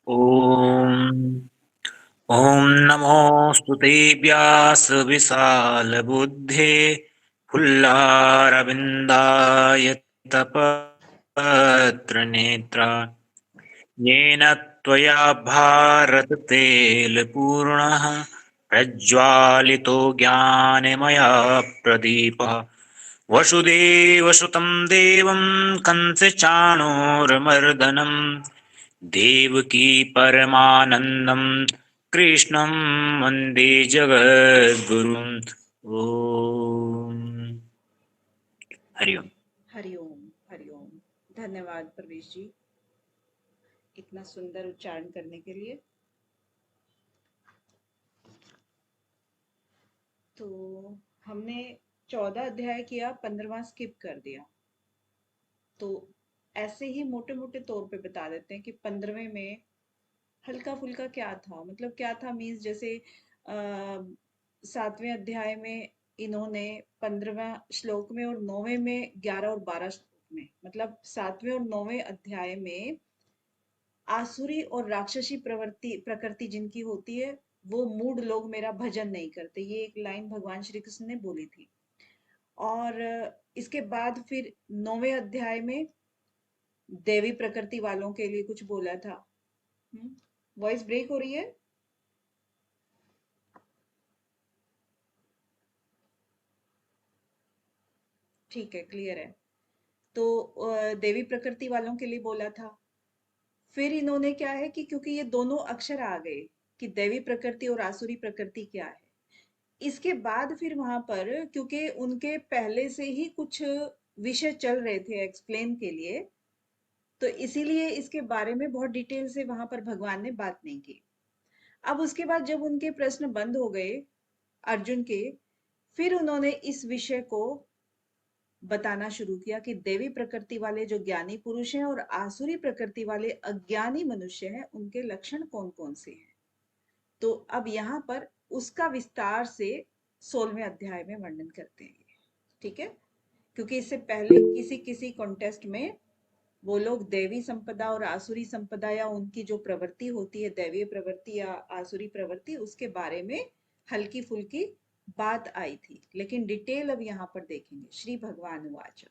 ॐ ॐ नमोऽस्तु ते व्यासविशालबुद्धे फुल्लारविन्दायतपत्रनेत्रा येन त्वया भारततेलपूर्णः प्रज्वालितो ज्ञानमया प्रदीपः वसुदेवसुतं देवं कंसचाणूरमर्दनं देवकी परमानन्दं कृष्णं वन्दे जगद्गुरुम् ॐ हरि ओम्। हरिओम हरिओम। धन्यवाद प्रवेश जी, इतना सुंदर उच्चारण करने के लिए। तो हमने 14 अध्याय किया, 15वां स्किप कर दिया। तो ऐसे ही मोटे मोटे तौर पे बता देते हैं कि 15वें में हल्का फुल्का क्या था, मतलब क्या था मीन्स जैसे 7वें अध्याय में इन्होंने 15वां श्लोक में और 9वें में 11 और 12 श्लोक में, मतलब 7वें और 9वें अध्याय में आसुरी और राक्षसी प्रवृत्ति प्रकृति जिनकी होती है वो मूड लोग मेरा भजन नहीं करते, ये एक लाइन भगवान श्री कृष्ण ने बोली थी। और इसके बाद फिर 9वें अध्याय में देवी प्रकृति वालों के लिए कुछ बोला था। वॉइस ब्रेक हो रही है? ठीक है, क्लियर है। तो देवी प्रकृति वालों के लिए बोला था। फिर इन्होंने क्या है कि क्योंकि ये दोनों अक्षर आ गए कि देवी प्रकृति और आसुरी प्रकृति क्या है, इसके बाद फिर वहां पर क्योंकि उनके पहले से ही कुछ विषय चल रहे थे एक्सप्लेन के लिए, तो इसीलिए इसके बारे में बहुत डिटेल से वहां पर भगवान ने बात नहीं की। अब उसके बाद जब उनके प्रश्न बंद हो गए अर्जुन के, फिर उन्होंने इस विषय को बताना शुरू किया कि देवी प्रकृति वाले जो ज्ञानी पुरुष हैं और आसुरी प्रकृति वाले अज्ञानी मनुष्य हैं, उनके लक्षण कौन कौन से हैं। तो अब यहाँ पर उसका विस्तार से 16वें अध्याय में वर्णन करते हैं। ठीक है, क्योंकि इससे पहले किसी किसी कॉन्टेस्ट में वो लोग देवी संपदा और आसुरी संपदा या उनकी जो प्रवृत्ति होती है दैवीय प्रवृत्ति या आसुरी प्रवृत्ति, उसके बारे में हल्की फुल्की बात आई थी, लेकिन डिटेल अब यहाँ पर देखेंगे। श्री भगवान उवाच।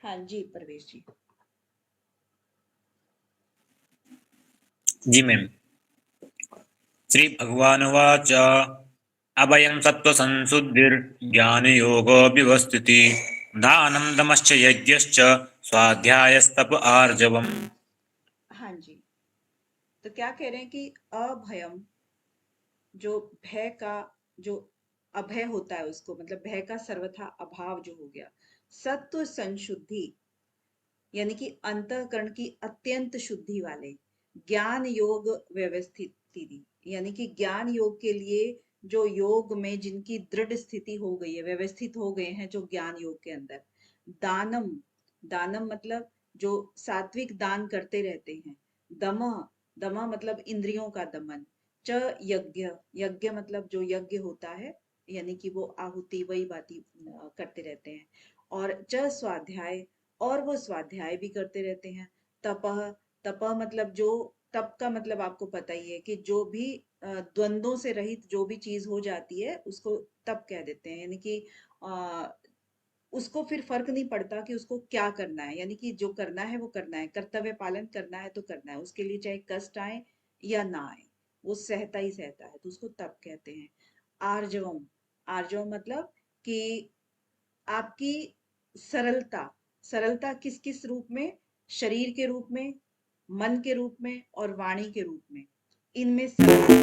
हाँ जी परवेश जी। जी मैम। श्रीभगवानुवाच अभयं सत्त्वसंशुद्धिर्ज्ञानयोगो व्यवस्थितिः दानं दमश्च यज्ञश्च स्वाध्यायस्तप आर्जवम्। हाँ जी, तो क्या कह रहे हैं कि अभयम, जो भय का जो अभय होता है उसको, मतलब भय का सर्वथा अभाव जो हो गया। सत्व संशुद्धि यानी कि अंतःकरण की अत्यंत शुद्धि वाले। ज्ञान योग व्यवस्थित यानी कि ज्ञान योग के लिए जो योग में जिनकी दृढ़ स्थिति हो गई है, व्यवस्थित हो गए हैं जो ज्ञान योग के अंदर। दानम, दानम मतलब जो सात्विक दान करते रहते हैं। दमः, दमः मतलब इंद्रियों का दमन। च यज्ञ, यज्ञ मतलब जो यज्ञ होता है, यानी कि वो आहुति वही बाती करते रहते हैं। और च स्वाध्याय, और वो स्वाध्याय भी करते रहते हैं। तपह, तपह मतलब जो, तप का मतलब आपको पता ही है कि जो भी द्वंद्वों से रहित जो भी चीज हो जाती है उसको तप कह देते हैं। यानी कि अ, उसको फिर फर्क नहीं पड़ता कि उसको क्या करना है, यानी कि जो करना है वो करना है, कर्तव्य पालन करना है तो करना है, उसके लिए चाहे कष्ट आए या ना आए, वो सहता ही सहता है, तो उसको तप कहते हैं। आर्जवम, आर्जवम मतलब कि आपकी सरलता, सरलता किस किस रूप में, शरीर के रूप में, मन के रूप में और वाणी के रूप में, इनमें सरलता।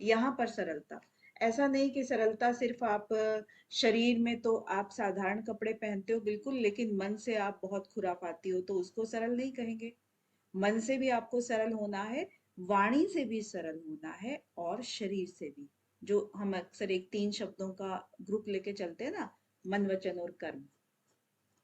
यहाँ पर सरलता, ऐसा नहीं कि सरलता सिर्फ आप शरीर में तो आप साधारण कपड़े पहनते हो बिल्कुल, लेकिन मन से आप बहुत खुराफाती हो तो उसको सरल नहीं कहेंगे। मन से भी आपको सरल होना है, वाणी से भी सरल होना है और शरीर से भी। जो हम अक्सर एक 3 शब्दों का ग्रुप लेके चलते हैं ना, मन वचन और कर्म,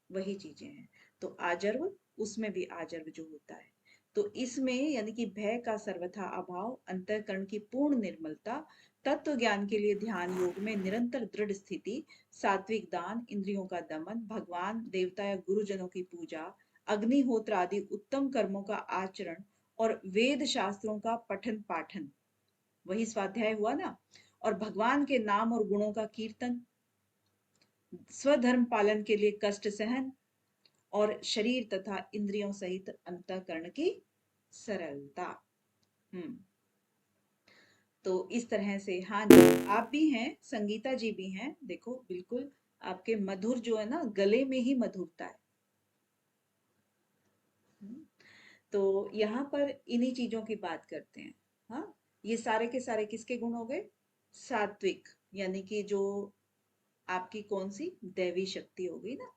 वही चीजें हैं। तो आजर्व, उसमें भी आजर्व जो होता है। तो इसमें यानी कि भय का सर्वथा अभाव, अंतःकरण की पूर्ण निर्मलता, तत्व ज्ञान के लिए ध्यान योग में निरंतर दृढ़ स्थिति, सात्विक दान, इंद्रियों का दमन, भगवान देवता या गुरुजनों की पूजा, अग्निहोत्र आदि उत्तम कर्मों का आचरण और वेद शास्त्रों का पठन पाठन, वही स्वाध्याय हुआ ना, और भगवान के नाम और गुणों का कीर्तन, स्वधर्म पालन के लिए कष्ट सहन और शरीर तथा इंद्रियों सहित अंतःकरण की सरलता। हम्म तो इस तरह से, हाँ जी, आप भी हैं, संगीता जी भी हैं, देखो बिल्कुल आपके मधुर जो है ना, गले में ही मधुरता है। हम्म, तो यहाँ पर इन्हीं चीजों की बात करते हैं। हाँ, ये सारे के सारे किसके गुण हो गए? सात्विक, यानी कि जो आपकी कौन सी दैवी शक्ति हो गई ना,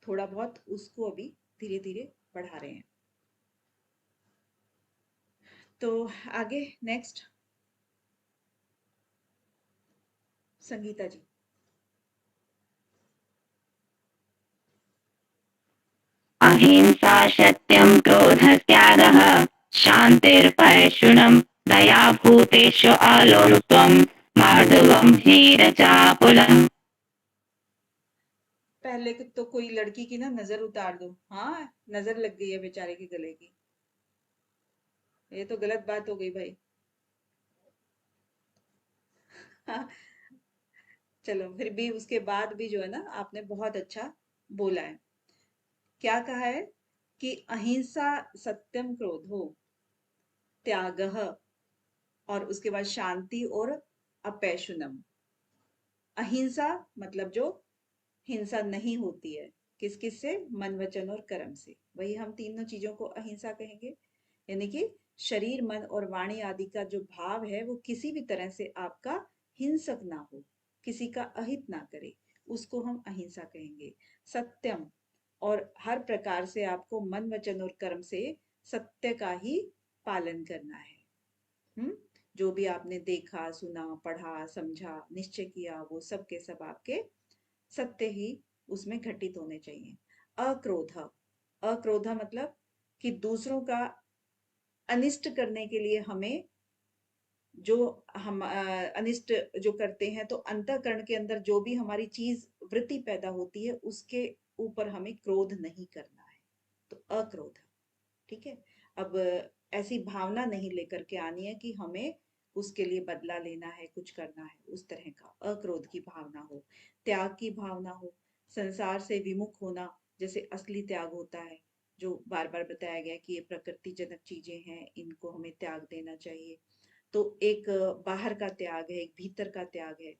थोड़ा बहुत उसको अभी धीरे धीरे बढ़ा रहे हैं। तो आगे नेक्स्ट संगीता जी। अहिंसा सत्यं क्रोधः त्यागः शान्तिर्पैशुनं दया भूतेषु अलोलुप्त्वं मार्दवं ह्रीरचापलम्। पहले तो कोई लड़की की ना नजर उतार दो, हाँ, नजर लग गई है बेचारे के गले की, ये तो गलत बात हो गई भाई। चलो फिर भी उसके बाद भी जो है ना, आपने बहुत अच्छा बोला है। क्या कहा है कि अहिंसा सत्यम क्रोधो त्यागः, और उसके बाद शांति और अपैशुनम। अहिंसा मतलब जो हिंसा नहीं होती है, किस किस से? मन वचन और कर्म से, वही हम तीनों चीजों को अहिंसा कहेंगे। यानी कि शरीर मन और वाणी आदि का जो भाव है वो किसी भी तरह से आपका हिंसक ना हो, किसी का अहित ना करे, उसको हम अहिंसा कहेंगे। सत्यम, और हर प्रकार से आपको मन वचन और कर्म से सत्य का ही पालन करना है। हम्म जो भी आपने देखा सुना पढ़ा समझा निश्चय किया, वो सब के सब आपके सत्य ही उसमें घटित होने चाहिए। अक्रोध, अक्रोध मतलब कि दूसरों का अनिष्ट करने के लिए हमें, जो हम अनिष्ट जो करते हैं, तो अंतःकरण के अंदर जो भी हमारी चीज वृत्ति पैदा होती है उसके ऊपर हमें क्रोध नहीं करना है, तो अक्रोध। ठीक है, अब ऐसी भावना नहीं लेकर के आनी है कि हमें उसके लिए बदला लेना है, कुछ करना है, उस तरह का अक्रोध की भावना हो। त्याग की भावना हो, संसार से विमुख होना, जैसे असली त्याग होता है, जो बार बार बताया गया कि ये प्रकृति जनक चीजें हैं, इनको हमें त्याग देना चाहिए। तो एक बाहर का त्याग है, एक भीतर का त्याग है।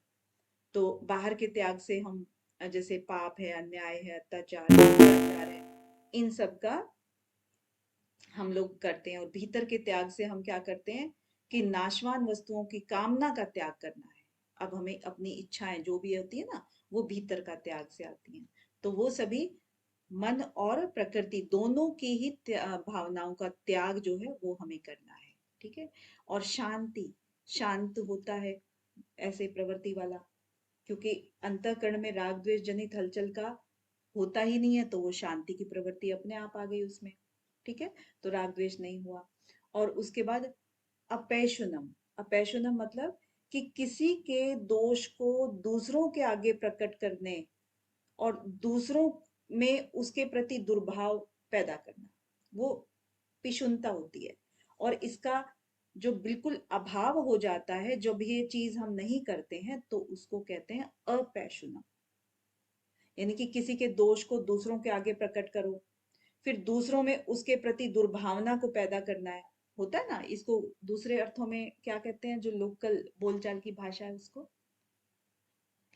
तो बाहर के त्याग से हम जैसे पाप है, अन्याय है, अत्याचार है, दुराचार है, इन सब का हम लोग करते हैं। और भीतर के त्याग से हम क्या करते हैं कि नाशवान वस्तुओं की कामना का त्याग करना है। अब हमें अपनी इच्छाएं जो भी होती है ना, वो भीतर का त्याग से आती हैं। तो वो सभी मन और प्रकृति दोनों की ही भावनाओं का त्याग जो है वो हमें करना है। ठीक है, और शांति, शांत होता है ऐसे प्रवृत्ति वाला, क्योंकि अंतःकरण में राग द्वेष जनित हलचल का होता ही नहीं है, तो वो शांति की प्रवृत्ति अपने आप आ गई उसमें। ठीक है, तो राग द्वेष नहीं हुआ। और उसके बाद अपैशुनम, अपैशुनम मतलब कि किसी के दोष को दूसरों के आगे प्रकट करने और दूसरों में उसके प्रति दुर्भाव पैदा करना, वो पिशुनता होती है। और इसका जो बिल्कुल अभाव हो जाता है, जब ये चीज हम नहीं करते हैं, तो उसको कहते हैं अपैशुनम। यानी कि किसी के दोष को दूसरों के आगे प्रकट करो, फिर दूसरों में उसके प्रति दुर्भावना को पैदा करना है, होता है ना। इसको दूसरे अर्थों में क्या कहते हैं, जो लोकल बोलचाल की भाषा है उसको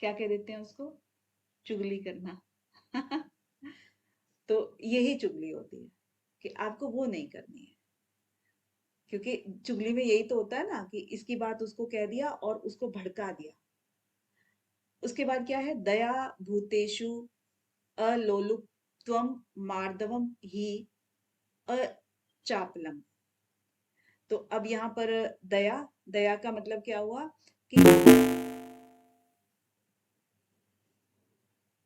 क्या कह देते हैं? उसको चुगली करना। तो यही चुगली होती है कि आपको वो नहीं करनी है, क्योंकि चुगली में यही तो होता है ना कि इसकी बात उसको कह दिया और उसको भड़का दिया। उसके बाद क्या है? दया भूतेषु अलोलुप्त्वम मार्दवम ही अचापलम। तो अब यहाँ पर दया, दया का मतलब क्या हुआ कि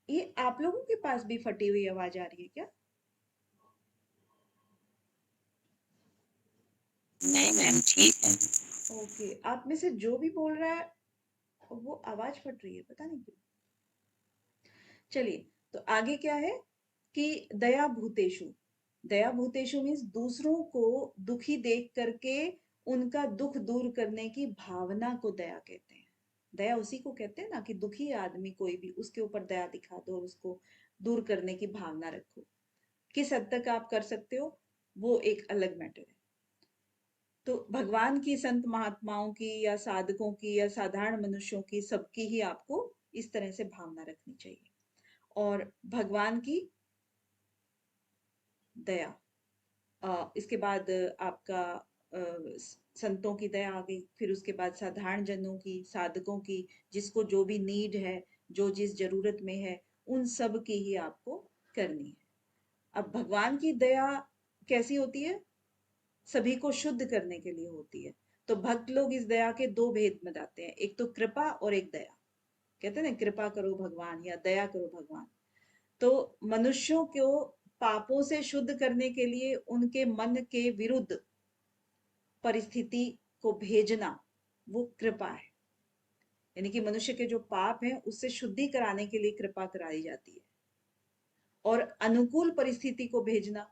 ये आप लोगों के पास भी फटी हुई आवाज आ रही है क्या? नहीं मैम, ठीक है। ओके, आप में से जो भी बोल रहा है वो आवाज फट रही है, पता नहीं क्यों। चलिए, तो आगे क्या है कि दया भूतेषु। दया भूतेषु मीन्स दूसरों को दुखी देख करके उनका दुख दूर करने की भावना को दया कहते हैं। दया उसी को कहते हैं ना कि दुखी आदमी कोई भी, उसके ऊपर दया दिखा दो और उसको दूर करने की भावना रखो। किस हद तक आप कर सकते हो वो एक अलग मैटर है। तो भगवान की, संत महात्माओं की या साधकों की या साधारण मनुष्यों की, सबकी ही आपको इस तरह से भावना रखनी चाहिए। और भगवान की दया, इसके बाद आपका संतों की दया आ गई, फिर उसके बाद साधारण जनों की, साधकों की, जिसको जो भी नीड है, जो जिस जरूरत में है, उन सब की ही आपको करनी है। अब भगवान की दया कैसी होती है? सभी को शुद्ध करने के लिए होती है। तो भक्त लोग इस दया के दो भेद बताते हैं, एक तो कृपा और एक दया। कहते हैं ना, कृपा करो भगवान या दया करो भगवान। तो मनुष्यों को पापों से शुद्ध करने के लिए उनके मन के विरुद्ध परिस्थिति को भेजना, वो कृपा है। यानी कि मनुष्य के जो पाप हैं उससे शुद्धि कराने के लिए कृपा कराई जाती है। और अनुकूल परिस्थिति को भेजना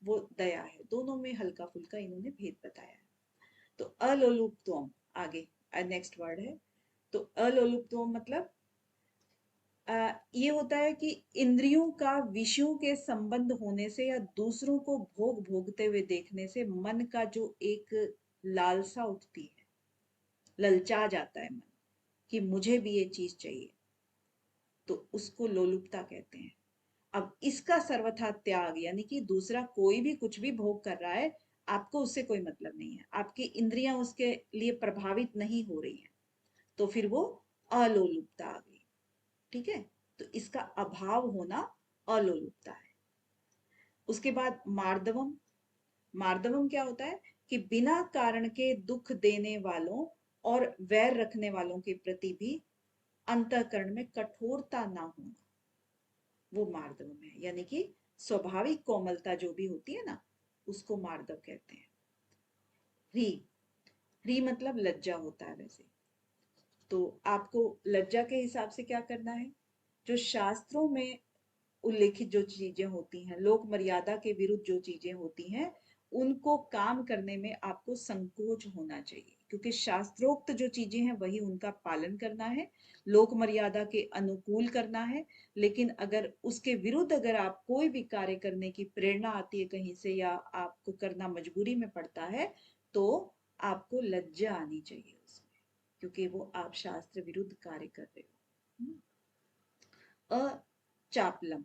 वो दया है। दोनों में हल्का फुल्का इन्होंने भेद बताया है। तो अलोलुप्तोम, आगे नेक्स्ट वर्ड है। तो अलोलुप्तोम मतलब ये होता है कि इंद्रियों का विषयों के संबंध होने से या दूसरों को भोग भोगते हुए देखने से मन का जो एक लालसा उठती है, ललचा जाता है मन कि मुझे भी ये चीज चाहिए, तो उसको लोलुपता कहते हैं। अब इसका सर्वथा त्याग, यानी कि दूसरा कोई भी कुछ भी भोग कर रहा है, आपको उससे कोई मतलब नहीं है, आपकी इंद्रियां उसके लिए प्रभावित नहीं हो रही हैं, तो फिर वो अलोलुपता आ गई। ठीक है, तो इसका अभाव होना अलोलुपता है। उसके बाद मार्दवम। मार्दवम क्या होता है कि बिना कारण के दुख देने वालों और वैर रखने वालों के प्रति भी अंतःकरण में कठोरता ना होना, वो मार्दवम है। यानी कि स्वाभाविक कोमलता जो भी होती है ना, उसको मार्दव कहते हैं। ह्री, ह्री मतलब लज्जा होता है वैसे। तो आपको लज्जा के हिसाब से क्या करना है? जो शास्त्रों में उल्लेखित जो चीजें होती हैं, लोक मर्यादा के विरुद्ध जो चीजें होती हैं, उनको काम करने में आपको संकोच होना चाहिए, क्योंकि शास्त्रोक्त जो चीजें हैं वही उनका पालन करना है, लोक मर्यादा के अनुकूल करना है। लेकिन अगर उसके विरुद्ध अगर आप कोई भी कार्य करने की प्रेरणा आती है कहीं से, या आपको करना मजबूरी में पड़ता है, तो आपको लज्जा आनी चाहिए उसमें, क्योंकि वो आप शास्त्र विरुद्ध कार्य कर रहे हो। अचापलम।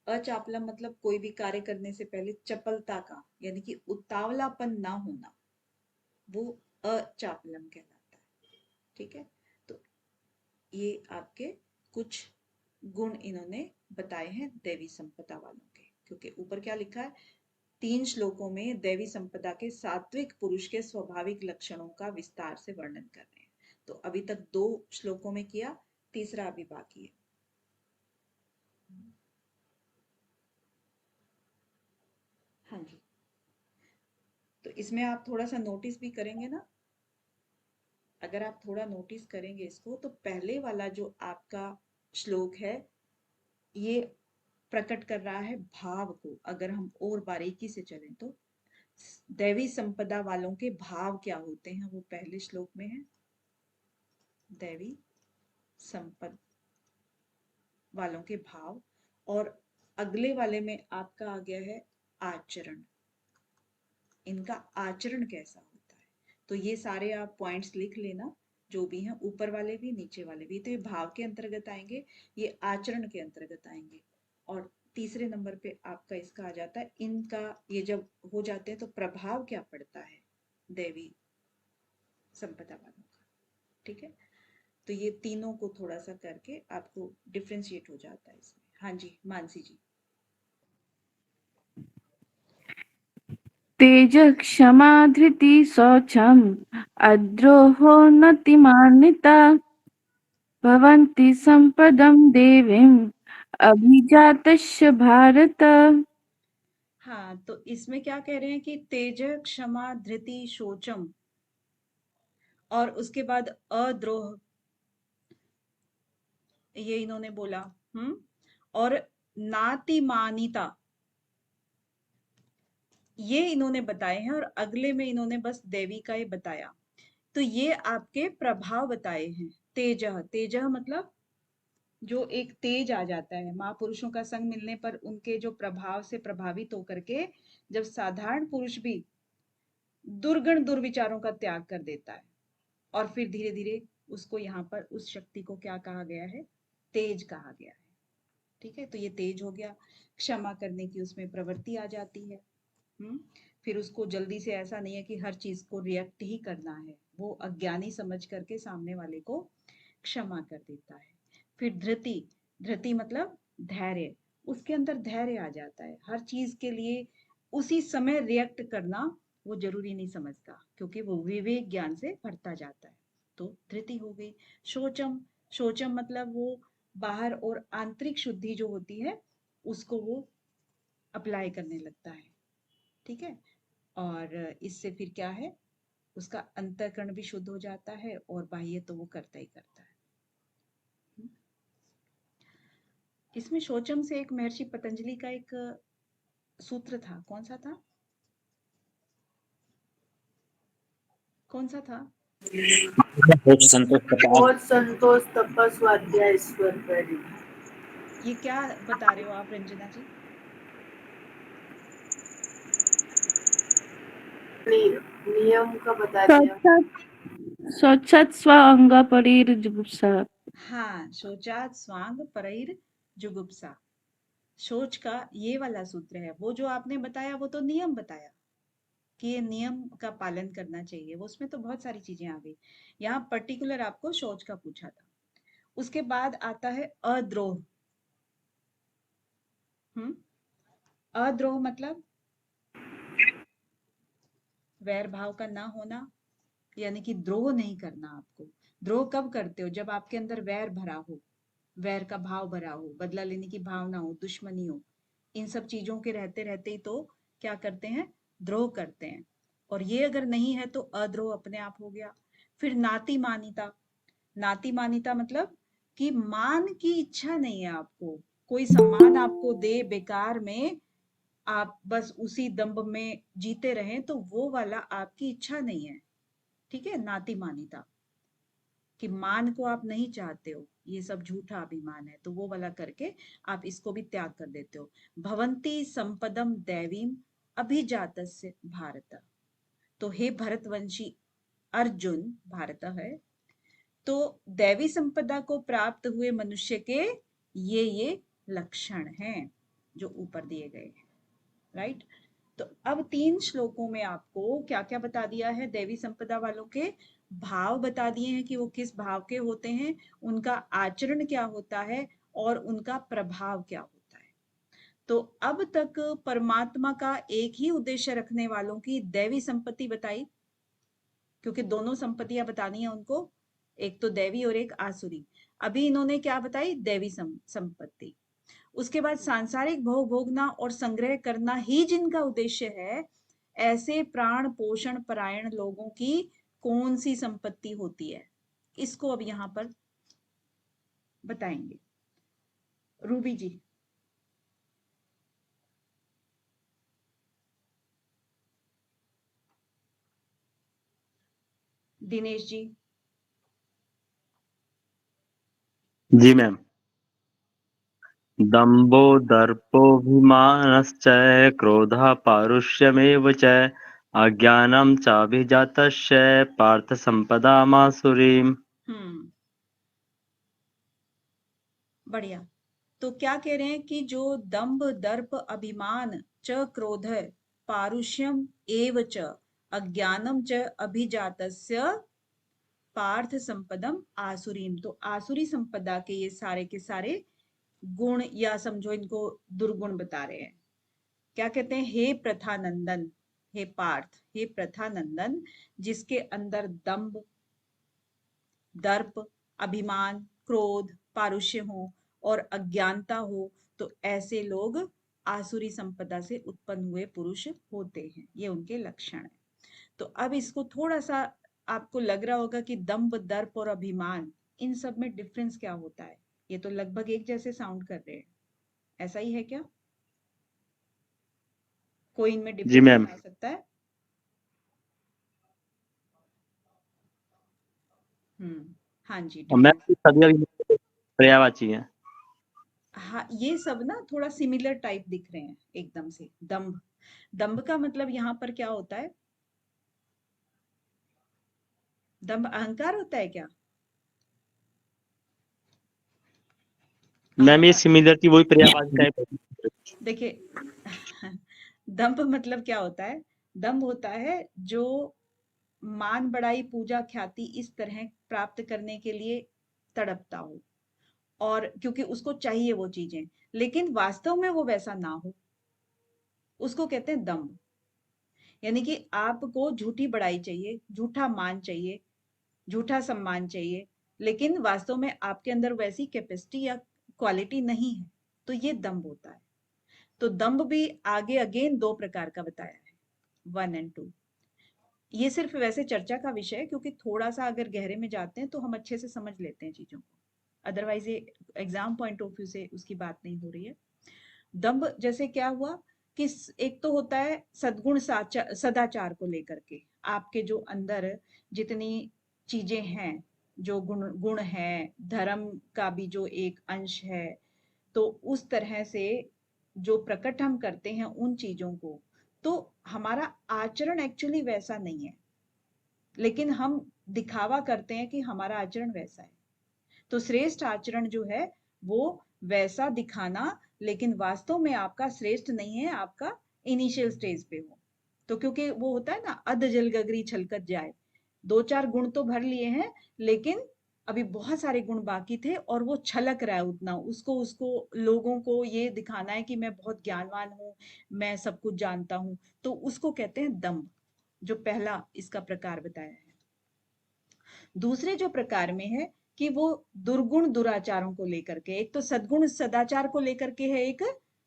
अचापलम मतलब कोई भी कार्य करने से पहले चपलता का, यानी कि उतावलापन ना होना, वो अचापलम कहलाता है। ठीक है, तो ये आपके कुछ गुण इन्होंने बताए हैं दैवी संपदा वालों के। क्योंकि ऊपर क्या लिखा है, 3 श्लोकों में दैवी संपदा के सात्विक पुरुष के स्वाभाविक लक्षणों का विस्तार से वर्णन कर रहे हैं। तो अभी तक 2 श्लोकों में किया, तीसरा अभी बाकी है। हाँ जी, तो इसमें आप थोड़ा सा नोटिस भी करेंगे ना, अगर आप थोड़ा नोटिस करेंगे इसको, तो पहले वाला जो आपका श्लोक है, ये प्रकट कर रहा है भाव को। अगर हम और बारीकी से चलें तो दैवी संपदा वालों के भाव क्या होते हैं, वो पहले श्लोक में है। दैवी संपद वालों के भाव, और अगले वाले में आपका आ गया है आचरण। इनका आचरण कैसा होता है, तो ये सारे आप पॉइंट्स लिख लेना, जो भी हैं, ऊपर वाले भी नीचे वाले भी। तो ये भाव के अंतर्गत आएंगे, ये आचरण के अंतर्गत आएंगे। और तीसरे नंबर पे आपका इसका आ जाता है, इनका ये जब हो जाते हैं तो प्रभाव क्या पड़ता है देवी संपदा वालों का। ठीक है, तो ये तीनों को थोड़ा सा करके आपको डिफ्रेंशिएट हो जाता है इसमें। हाँ जी, मानसी जी। तेज क्षमा धृति शौचम अद्रोहो नतिमान्विता भवन्ति संपदं देवीं अभिजातस्य भारत। हाँ, तो इसमें क्या कह रहे हैं कि तेज क्षमा धृति शोचम, और उसके बाद अद्रोह, ये इन्होंने बोला। और नातिमानिता, ये इन्होंने बताए हैं, और अगले में इन्होंने बस देवी का ही बताया। तो ये आपके प्रभाव बताए हैं। तेजह, तेजह मतलब जो एक तेज आ जाता है, महापुरुषों का संग मिलने पर उनके जो प्रभाव से प्रभावित होकर के जब साधारण पुरुष भी दुर्गुण दुर्विचारों का त्याग कर देता है, और फिर धीरे धीरे उसको यहाँ पर उस शक्ति को क्या कहा गया है? तेज कहा गया है। ठीक है, तो ये तेज हो गया। क्षमा करने की उसमें प्रवृत्ति आ जाती है। फिर उसको जल्दी से, ऐसा नहीं है कि हर चीज को रिएक्ट ही करना है, वो अज्ञानी समझ करके सामने वाले को क्षमा कर देता है। फिर धृति, धृति मतलब धैर्य, उसके अंदर धैर्य आ जाता है। हर चीज के लिए उसी समय रिएक्ट करना वो जरूरी नहीं समझता, क्योंकि वो विवेक ज्ञान से भरता जाता है। तो धृति हो गई। शोचम, शोचम मतलब वो बाहर और आंतरिक शुद्धि जो होती है उसको वो अप्लाई करने लगता है। ठीक है, और इससे फिर क्या है, उसका अंतःकरण भी शुद्ध हो जाता है, और बाह्य तो वो करता ही करता है। इसमें शोचम से एक महर्षि पतंजलि का एक सूत्र था, कौन सा था? कौन सा था? सोच संतोष तपा। और संतोष तपस स्वाध्याय ईश्वर प्रेरित। ये क्या बता रहे हो आप रंजना जी? नियम का बता दिया। शौचात् स्व अंग परिर्जुगुप्सा। हाँ, शोचात स्वांग परैर जुगुप्सा। शोच का ये वाला सूत्र है। वो जो आपने बताया वो तो नियम बताया कि ये नियम का पालन करना चाहिए, वो उसमें तो बहुत सारी चीजें आ गई। यहाँ पर्टिकुलर आपको शौच का पूछा था। उसके बाद आता है अद्रोह। अद्रोह मतलब वैर भाव का ना होना, यानी कि द्रोह नहीं करना आपको। द्रोह कब करते हो? जब आपके अंदर वैर भरा हो, वैर का भाव भरा हो, बदला लेने की भावना हो, दुश्मनी हो, इन सब चीजों के रहते रहते ही तो क्या करते हैं? द्रोह करते हैं। और ये अगर नहीं है तो अद्रोह अपने आप हो गया। फिर नाती मानिता, नाती मानिता मतलब कि मान की इच्छा नहीं है आपको, कोई सम्मान आपको दे बेकार में, आप बस उसी दंभ में जीते रहें, तो वो वाला आपकी इच्छा नहीं है। ठीक है, नाती मानिता कि मान को आप नहीं चाहते हो, ये सब झूठा अभिमान है, तो वो वाला करके आप इसको भी त्याग कर देते हो। भवंती संपदम दैवीम अभिजातस्य भारत। तो हे भरतवंशी अर्जुन, भारत है, तो दैवी संपदा को प्राप्त हुए मनुष्य के ये लक्षण हैं जो ऊपर दिए गए हैं। राइट, तो अब 3 श्लोकों में आपको क्या क्या बता दिया है? देवी संपदा वालों के भाव बता दिए हैं कि वो किस भाव के होते हैं, उनका आचरण क्या होता है, और उनका प्रभाव क्या होता है। तो अब तक परमात्मा का एक ही उद्देश्य रखने वालों की दैवी संपत्ति बताई, क्योंकि दोनों संपत्तियां बतानी है उनको, एक तो दैवी और एक आसुरी। अभी इन्होंने क्या बताई? दैवी संपत्ति। उसके बाद सांसारिक भोग भोगना और संग्रह करना ही जिनका उद्देश्य है, ऐसे प्राण पोषण परायण लोगों की कौन सी संपत्ति होती है, इसको अब यहां पर बताएंगे। रूबी जी। दिनेश जी। जी मैम। दम्भो दर्पोऽभिमानश्च क्रोधः पारुष्यमेव च अज्ञानं चाभिजातस्य पार्थ सम्पदामासुरीम्। बढ़िया। तो क्या कह रहे हैं कि जो दंभ दर्प अभिमान च क्रोध पारुष्यम एव च अज्ञानम च अभिजातस्य पार्थ संपदम आसुरीम। तो आसुरी संपदा के ये सारे के सारे गुण, या समझो इनको दुर्गुण बता रहे हैं। क्या कहते हैं? हे प्रथानंदन, हे पार्थ, हे प्रथानंदन, जिसके अंदर दंभ दर्प अभिमान क्रोध पारुष्य हो और अज्ञानता हो, तो ऐसे लोग आसुरी संपदा से उत्पन्न हुए पुरुष होते हैं, ये उनके लक्षण है। तो अब इसको थोड़ा सा आपको लग रहा होगा कि दंभ, दर्प और अभिमान, इन सब में डिफरेंस क्या होता है? ये तो लगभग एक जैसे साउंड कर रहे हैं, ऐसा ही है क्या? कोई इनमें जी डिफरेंस मैम। बता सकता है? हाँ जी, और मैम डिफरेंस। सभी अभी पर्यायवाची हैं। हाँ, ये सब ना थोड़ा सिमिलर टाइप दिख रहे हैं एकदम से। दंभ, दंभ का मतलब यहाँ पर क्या होता है? दंभ अहंकार होता है क्या? मैम ये अहंकार, सिमिलर थी, वही पर्यायवाची टाइप। देखिए दंभ मतलब क्या होता है? दंभ होता है जो मान बढ़ाई, पूजा ख्याति इस तरह प्राप्त करने के लिए तड़पता हो, और क्योंकि उसको चाहिए वो चीजें, लेकिन वास्तव में वो वैसा ना हो, उसको कहते हैं दंभ। यानी कि आपको झूठी बड़ाई चाहिए, झूठा मान चाहिए, झूठा सम्मान चाहिए, लेकिन वास्तव में आपके अंदर वैसी कैपेसिटी या क्वालिटी नहीं है, तो ये दंभ होता है। तो दंभ भी आगे अगेन दो प्रकार का बताया है, 1 एंड 2। ये सिर्फ वैसे चर्चा का विषय है, क्योंकि थोड़ा सा अगर गहरे में जाते हैं तो हम अच्छे से समझ लेते हैं चीजों को, अदरवाइज ये एग्जाम पॉइंट ऑफ व्यू से उसकी बात नहीं हो रही है। दंभ जैसे क्या हुआ कि एक तो होता है सद्गुण सदाचार को लेकर के, आपके जो अंदर जितनी चीजें हैं, जो गुण गुण है, धर्म का भी जो एक अंश है, तो उस तरह से जो प्रकट हम करते हैं उन चीजों को, तो हमारा आचरण एक्चुअली वैसा नहीं है, लेकिन हम दिखावा करते हैं कि हमारा आचरण वैसा है। तो श्रेष्ठ आचरण जो है वो वैसा दिखाना, लेकिन वास्तव में आपका श्रेष्ठ नहीं है, आपका इनिशियल स्टेज पे हो। तो क्योंकि वो होता है ना, अध जल गगरी छलकत जाए, दो चार गुण तो भर लिए हैं, लेकिन अभी बहुत सारे गुण बाकी थे, और वो छलक रहा है उतना, उसको उसको लोगों को ये दिखाना है कि मैं बहुत ज्ञानवान हूँ, मैं सब कुछ जानता हूँ, तो उसको कहते हैं दंभ, जो पहला इसका प्रकार बताया है। दूसरे जो प्रकार में है कि वो दुर्गुण दुराचारों को लेकर के, एक तो सद्गुण सदाचार को लेकर के है, एक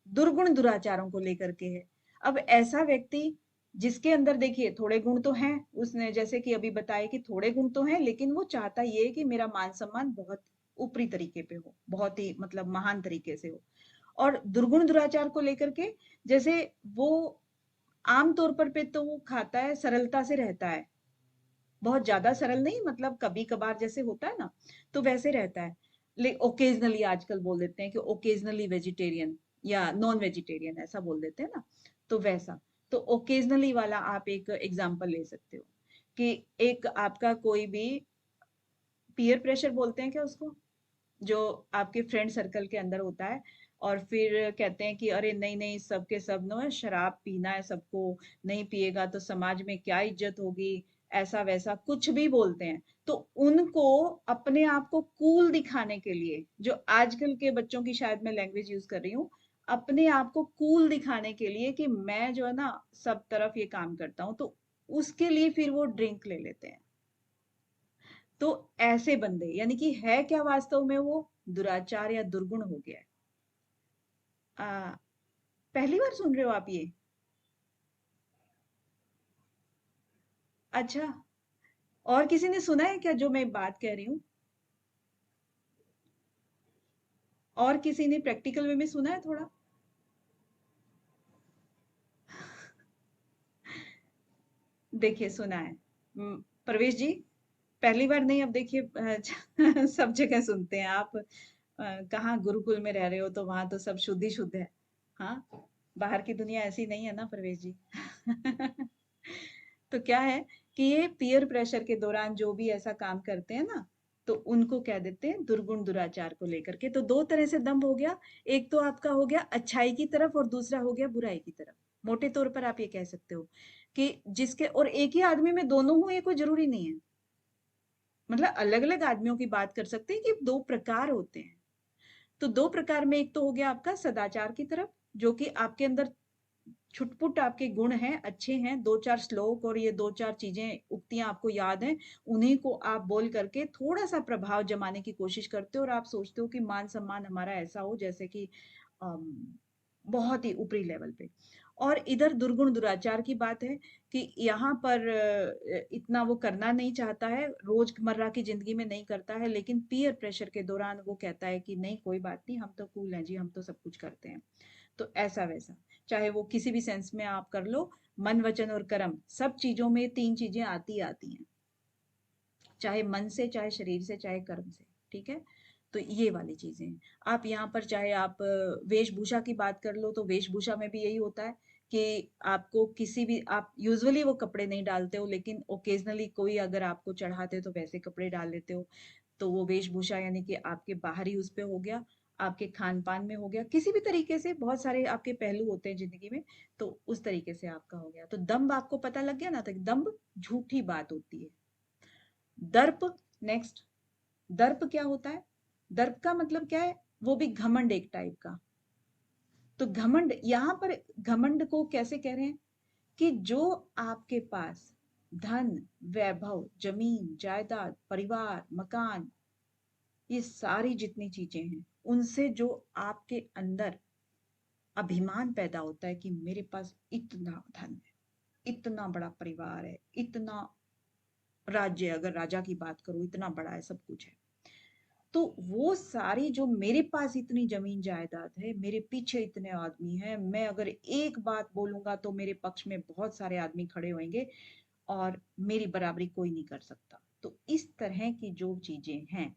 दुर्गुण दुराचारों को लेकर के है। अब ऐसा व्यक्ति जिसके अंदर देखिए थोड़े गुण तो हैं, उसने जैसे कि अभी बताया कि थोड़े गुण तो हैं, लेकिन वो चाहता ये है कि मेरा मान सम्मान बहुत ऊपरी तरीके पे हो, बहुत ही मतलब महान तरीके से हो। और दुर्गुण दुराचार को लेकर के, जैसे वो आम तौर पर पे तो वो खाता है, सरलता से रहता है, बहुत ज्यादा सरल नहीं, मतलब कभी कभार जैसे होता है ना, तो वैसे रहता है। ले ओकेजनली आजकल बोल देते हैं कि ओकेजनली वेजिटेरियन या नॉन वेजिटेरियन, ऐसा बोल देते हैं ना, तो वैसा। तो ओकेजनली वाला आप एक एग्जांपल ले सकते हो कि एक आपका कोई भी पीयर प्रेशर बोलते हैं क्या उसको, जो आपके फ्रेंड सर्कल के अंदर होता है, और फिर कहते हैं कि अरे नहीं नहीं, सबके सब नो शराब पीना है सबको, नहीं पिएगा तो समाज में क्या इज्जत होगी, ऐसा वैसा कुछ भी बोलते हैं। तो उनको अपने आप को कूल दिखाने के लिए, जो आजकल के बच्चों की शायद मैं लैंग्वेज यूज कर रही हूँ, अपने आप को कूल दिखाने के लिए कि मैं जो है ना सब तरफ ये काम करता हूँ, तो उसके लिए फिर वो ड्रिंक ले लेते हैं। तो ऐसे बंदे, यानी कि है क्या वास्तव में, वो दुराचार या दुर्गुण हो गया है। आ, पहली बार सुन रहे हो आप ये? अच्छा, और किसी ने सुना है क्या जो मैं बात कह रही हूँ? और किसी ने प्रैक्टिकल वे में सुना है थोड़ा? देखिए सुना है। प्रवेश जी, पहली बार नहीं, अब देखिए सब जगह सुनते हैं आप। कहाँ गुरुकुल में रह रहे हो तो वहां तो सब शुद्ध ही शुद्ध है। हाँ, बाहर की दुनिया ऐसी नहीं है ना प्रवेश जी। तो क्या है कि ये पीयर प्रेशर के दौरान जो भी ऐसा काम करते हैं ना, तो उनको कह देते हैं दुर्गुण दुराचार को लेकर के। तो दो तरह से दंभ हो गया, एक तो आपका हो गया अच्छाई की तरफ, और दूसरा हो गया बुराई की तरफ। मोटे तौर पर आप ये कह सकते हो कि जिसके, और एक ही आदमी में दोनों हो ये कोई जरूरी नहीं है, मतलब अलग अलग आदमियों की बात कर सकते हैं कि दो प्रकार होते हैं। तो दो प्रकार में एक तो हो गया आपका सदाचार की तरफ, जो कि आपके अंदर छुटपुट आपके गुण हैं, अच्छे हैं, दो चार श्लोक और ये दो चार चीजें उक्तियां आपको याद हैं, उन्हीं को आप बोल करके थोड़ा सा प्रभाव जमाने की कोशिश करते हो, और आप सोचते हो कि मान सम्मान हमारा ऐसा हो जैसे कि बहुत ही ऊपरी लेवल पे। और इधर दुर्गुण दुराचार की बात है कि यहाँ पर इतना वो करना नहीं चाहता है, रोजमर्रा की जिंदगी में नहीं करता है, लेकिन पीयर प्रेशर के दौरान वो कहता है कि नहीं कोई बात नहीं, हम तो कूल हैं जी, हम तो सब कुछ करते हैं। तो ऐसा वैसा, चाहे वो किसी भी सेंस में आप कर लो, मन वचन और कर्म सब चीजों में 3 चीजें आती आती हैं, चाहे मन से, चाहे शरीर से, चाहे कर्म से। ठीक है, तो ये वाली चीजें हैं। आप यहाँ पर चाहे आप वेशभूषा की बात कर लो, तो वेशभूषा में भी यही होता है कि आपको किसी भी, आप यूजुअली वो कपड़े नहीं डालते हो, लेकिन ओकेजनली कोई अगर आपको चढ़ाते हो तो वैसे कपड़े डाल लेते हो, तो वो वेशभूषा यानी कि आपके बाहरी उस पे हो गया, आपके खान पान में हो गया, किसी भी तरीके से बहुत सारे आपके पहलू होते हैं जिंदगी में, तो उस तरीके से आपका हो गया। तो दम्भ आपको पता लग गया ना, तो दम्भ झूठी बात होती है। दर्प, नेक्स्ट, दर्प क्या होता है? दर्प का मतलब क्या है? वो भी घमंड एक टाइप का। तो घमंड, यहां पर घमंड को कैसे कह रहे हैं कि जो आपके पास धन, वैभव, जमीन, जायदाद, परिवार, मकान, ये सारी जितनी चीजें हैं, उनसे जो आपके अंदर अभिमान पैदा होता है कि मेरे पास इतना धन है, इतना बड़ा परिवार है, इतना राज्य, अगर राजा की बात करूं, इतना बड़ा है, सब कुछ है, तो वो सारी जो मेरे पास इतनी जमीन जायदाद है, मेरे पीछे इतने आदमी हैं, मैं अगर एक बात बोलूंगा तो मेरे पक्ष में बहुत सारे आदमी खड़े होंगे और मेरी बराबरी कोई नहीं कर सकता। तो इस तरह की जो चीजें हैं,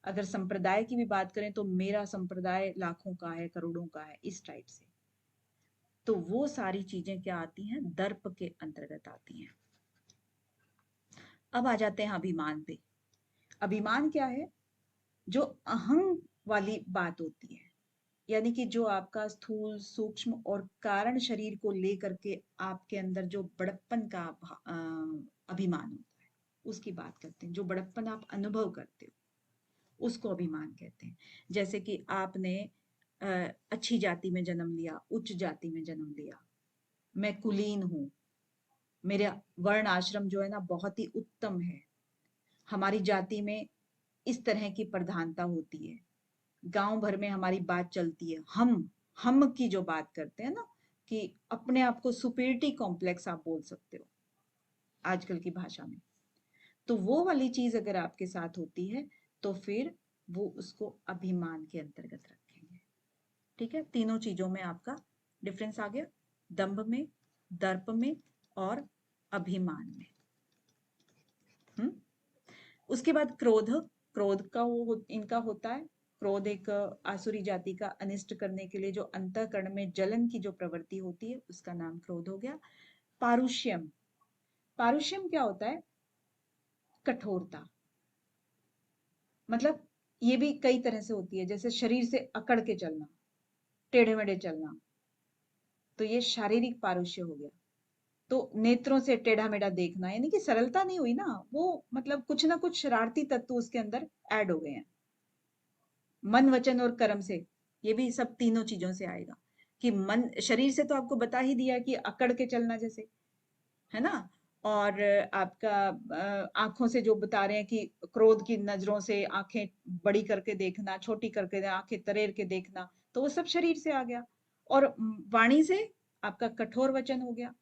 अगर संप्रदाय की भी बात करें तो मेरा संप्रदाय लाखों का है, करोड़ों का है, इस टाइप से, तो वो सारी चीजें क्या आती हैं? दर्प के अंतर्गत आती हैं। अब आ जाते हैं अभिमान पे। अभिमान क्या है? जो अहं वाली बात होती है, यानी कि जो आपका स्थूल, सूक्ष्म और कारण शरीर को लेकर के आपके अंदर जो बड़प्पन का अभिमान होता है, उसकी बात करते हैं। जो बड़प्पन आप अनुभव करते हो, उसको अभिमान कहते हैं। जैसे कि आपने अच्छी जाति में जन्म लिया, उच्च जाति में जन्म लिया, मैं कुलीन हूं, मेरा वर्ण आश्रम जो है ना बहुत ही उत्तम है, हमारी जाति में इस तरह की प्रधानता होती है, गांव भर में हमारी बात चलती है, हम की जो बात करते हैं ना, कि अपने आप को सुपीरियरिटी कॉम्प्लेक्स आप बोल सकते हो आजकल की भाषा में, तो वो वाली चीज अगर आपके साथ होती है तो फिर वो उसको अभिमान के अंतर्गत रखेंगे। ठीक है, तीनों चीजों में आपका डिफरेंस आ गया, दंभ में, दर्प में और अभिमान में। उसके बाद क्रोध, क्रोध का वो इनका होता है। क्रोध एक आसुरी जाति का अनिष्ट करने के लिए जो अंतःकरण में जलन की जो प्रवृत्ति होती है, उसका नाम क्रोध हो गया। पारुष्यम, पारुष्यम क्या होता है? कठोरता, मतलब ये भी कई तरह से होती है, जैसे शरीर से अकड़ के चलना, टेढ़े मेढ़े चलना, तो ये शारीरिक पारुष्य हो गया। तो नेत्रों से टेढ़ा मेढ़ा देखना, यानी कि सरलता नहीं हुई ना, वो मतलब कुछ ना कुछ शरारती तत्व उसके अंदर ऐड हो गए हैं। मन, वचन और कर्म से, ये भी सब तीनों चीजों से आएगा कि मन, शरीर से तो आपको बता ही दिया कि अकड़ के चलना जैसे, है ना, और आपका आंखों से जो बता रहे हैं कि क्रोध की नजरों से आंखें बड़ी करके देखना, छोटी करके, आंखें तरेर के देखना, तो वो सब शरीर से आ गया। और वाणी से आपका कठोर वचन हो गया,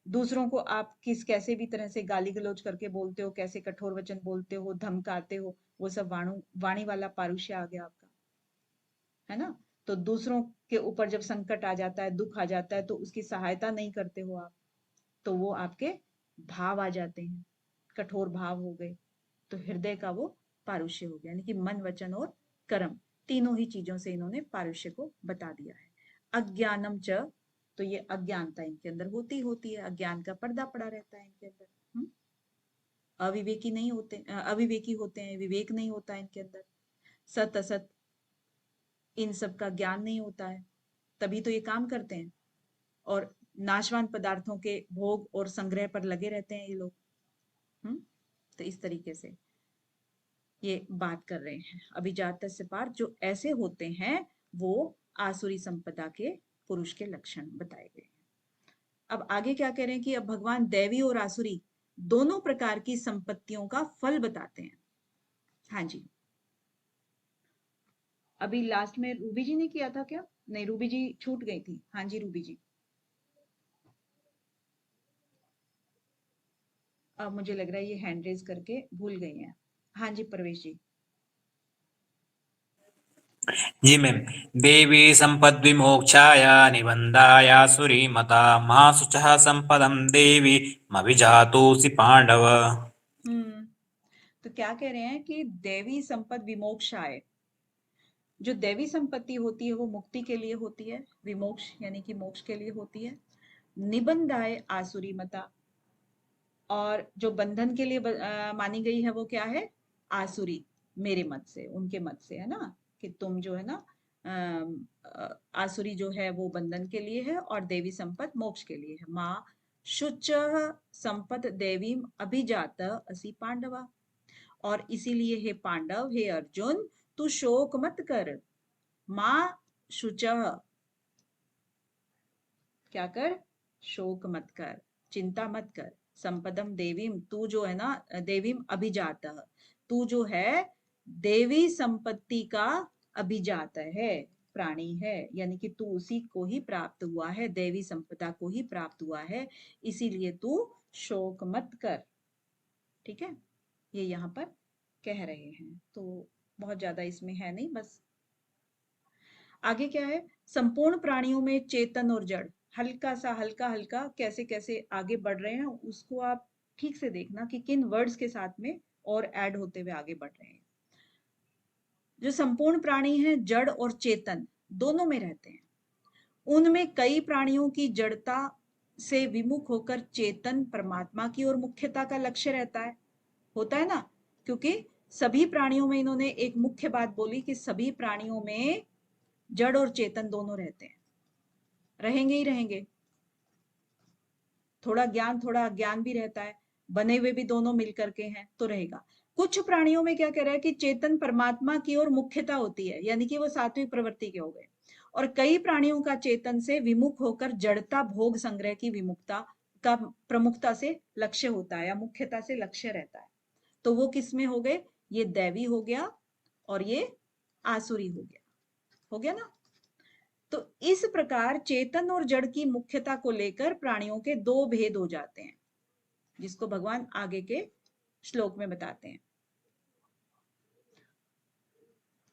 दूसरों को आप किस कैसे भी तरह से गाली गलौज करके बोलते हो, कैसे कठोर वचन बोलते हो, धमकाते हो, वो सब वाणी वाला पारुष्य आ गया आपका, है ना। तो दूसरों के ऊपर जब संकट आ जाता है, दुख आ जाता है, तो उसकी सहायता नहीं करते हो आप, तो वो आपके भाव आ जाते हैं, कठोर भाव हो गए, तो हृदय का वो पारुष्य हो गया, यानी कि मन, वचन और कर्म, तीनों ही चीजों से इन्होंने पारुष्य को बता दिया है। अज्ञानम च, तो ये अज्ञानता इनके अंदर होती होती है, अज्ञान का पर्दा पड़ा रहता है इनके अंदर। अविवेकी नहीं होते, अविवेकी होते हैं, विवेक नहीं होता इनके अंदर, सत असत इन सब का ज्ञान नहीं होता है, तभी तो ये काम करते हैं और नाशवान पदार्थों के भोग और संग्रह पर लगे रहते हैं ये लोग। तो इस तरीके से ये बात कर रहे हैं। अभिजातस्य पार, जो ऐसे होते हैं वो आसुरी संपदा के पुरुष के लक्षण बताए गए हैं। अब आगे क्या कह रहे हैं कि अब भगवान दैवी और आसुरी दोनों प्रकार की संपत्तियों का फल बताते हैं। हाँ जी, अभी लास्ट में रूबी जी ने किया था क्या? नहीं, रूबी जी छूट गई थी। हाँ जी रूबी जी, अब मुझे लग रहा है ये हैंड रेज करके भूल गई हैं। हाँ जी प्रवेश जी। जी मैम। देवी संपद्विमोक्षाय निबंधाय सुरी मता मा शुचः संपदम देवी मभिजातोसि पांडव। तो क्या कह रहे हैं कि देवी संपद विमोक्षाय, जो देवी संपत्ति होती है वो मुक्ति के लिए होती है, विमोक्ष यानी कि मोक्ष के लिए होती है। निबंधाय आसुरी मता, और जो बंधन के लिए मानी गई है वो क्या है, आसुरी, मेरे मत से, उनके मत से, है ना, कि तुम जो है ना आसुरी जो है वो बंधन के लिए है और देवी संपद मोक्ष के लिए है। माँ शुच संपद देवीम अभिजात असि पांडवा, और इसीलिए हे पांडव, हे अर्जुन, तू शोक मत कर। माँ शुचः, क्या कर, शोक मत कर, चिंता मत कर। संपदम देवीम, तू जो है ना, देवीम अभिजात, तू जो है देवी संपत्ति का अभिजात है, प्राणी है, यानी कि तू उसी को ही प्राप्त हुआ है, देवी संपदा को ही प्राप्त हुआ है, इसीलिए तू शोक मत कर। ठीक है, ये यहाँ पर कह रहे हैं, तो बहुत ज्यादा इसमें है नहीं, बस आगे क्या है, संपूर्ण प्राणियों में चेतन और जड़, हल्का सा हल्का हल्का कैसे कैसे आगे बढ़ रहे हैं उसको आप ठीक से देखना कि किन वर्ड्स के साथ में और ऐड होते हुए आगे बढ़ रहे हैं। जो संपूर्ण प्राणी हैं, जड़ और चेतन दोनों में रहते हैं। उनमें कई प्राणियों की जड़ता से विमुख होकर चेतन परमात्मा की ओर मुख्यता का लक्ष्य रहता है, होता है ना, क्योंकि सभी प्राणियों में इन्होंने एक मुख्य बात बोली कि सभी प्राणियों में जड़ और चेतन दोनों रहते हैं, रहेंगे ही रहेंगे। थोड़ा ज्ञान थोड़ा अज्ञान भी रहता है, बने हुए भी दोनों मिलकर के हैं तो रहेगा। कुछ प्राणियों में क्या कह रहा है कि चेतन परमात्मा की ओर मुख्यता होती है, यानी कि वो सात्विक प्रवृत्ति के हो गए, और कई प्राणियों का चेतन से विमुख होकर जड़ता भोग संग्रह की विमुखता का प्रमुखता से लक्ष्य होता है या मुख्यता से लक्ष्य रहता है। तो वो किस में हो गए, ये दैवी हो गया और ये आसुरी हो गया ना। तो इस प्रकार चेतन और जड़ की मुख्यता को लेकर प्राणियों के दो भेद हो जाते हैं, जिसको भगवान आगे के श्लोक में बताते हैं।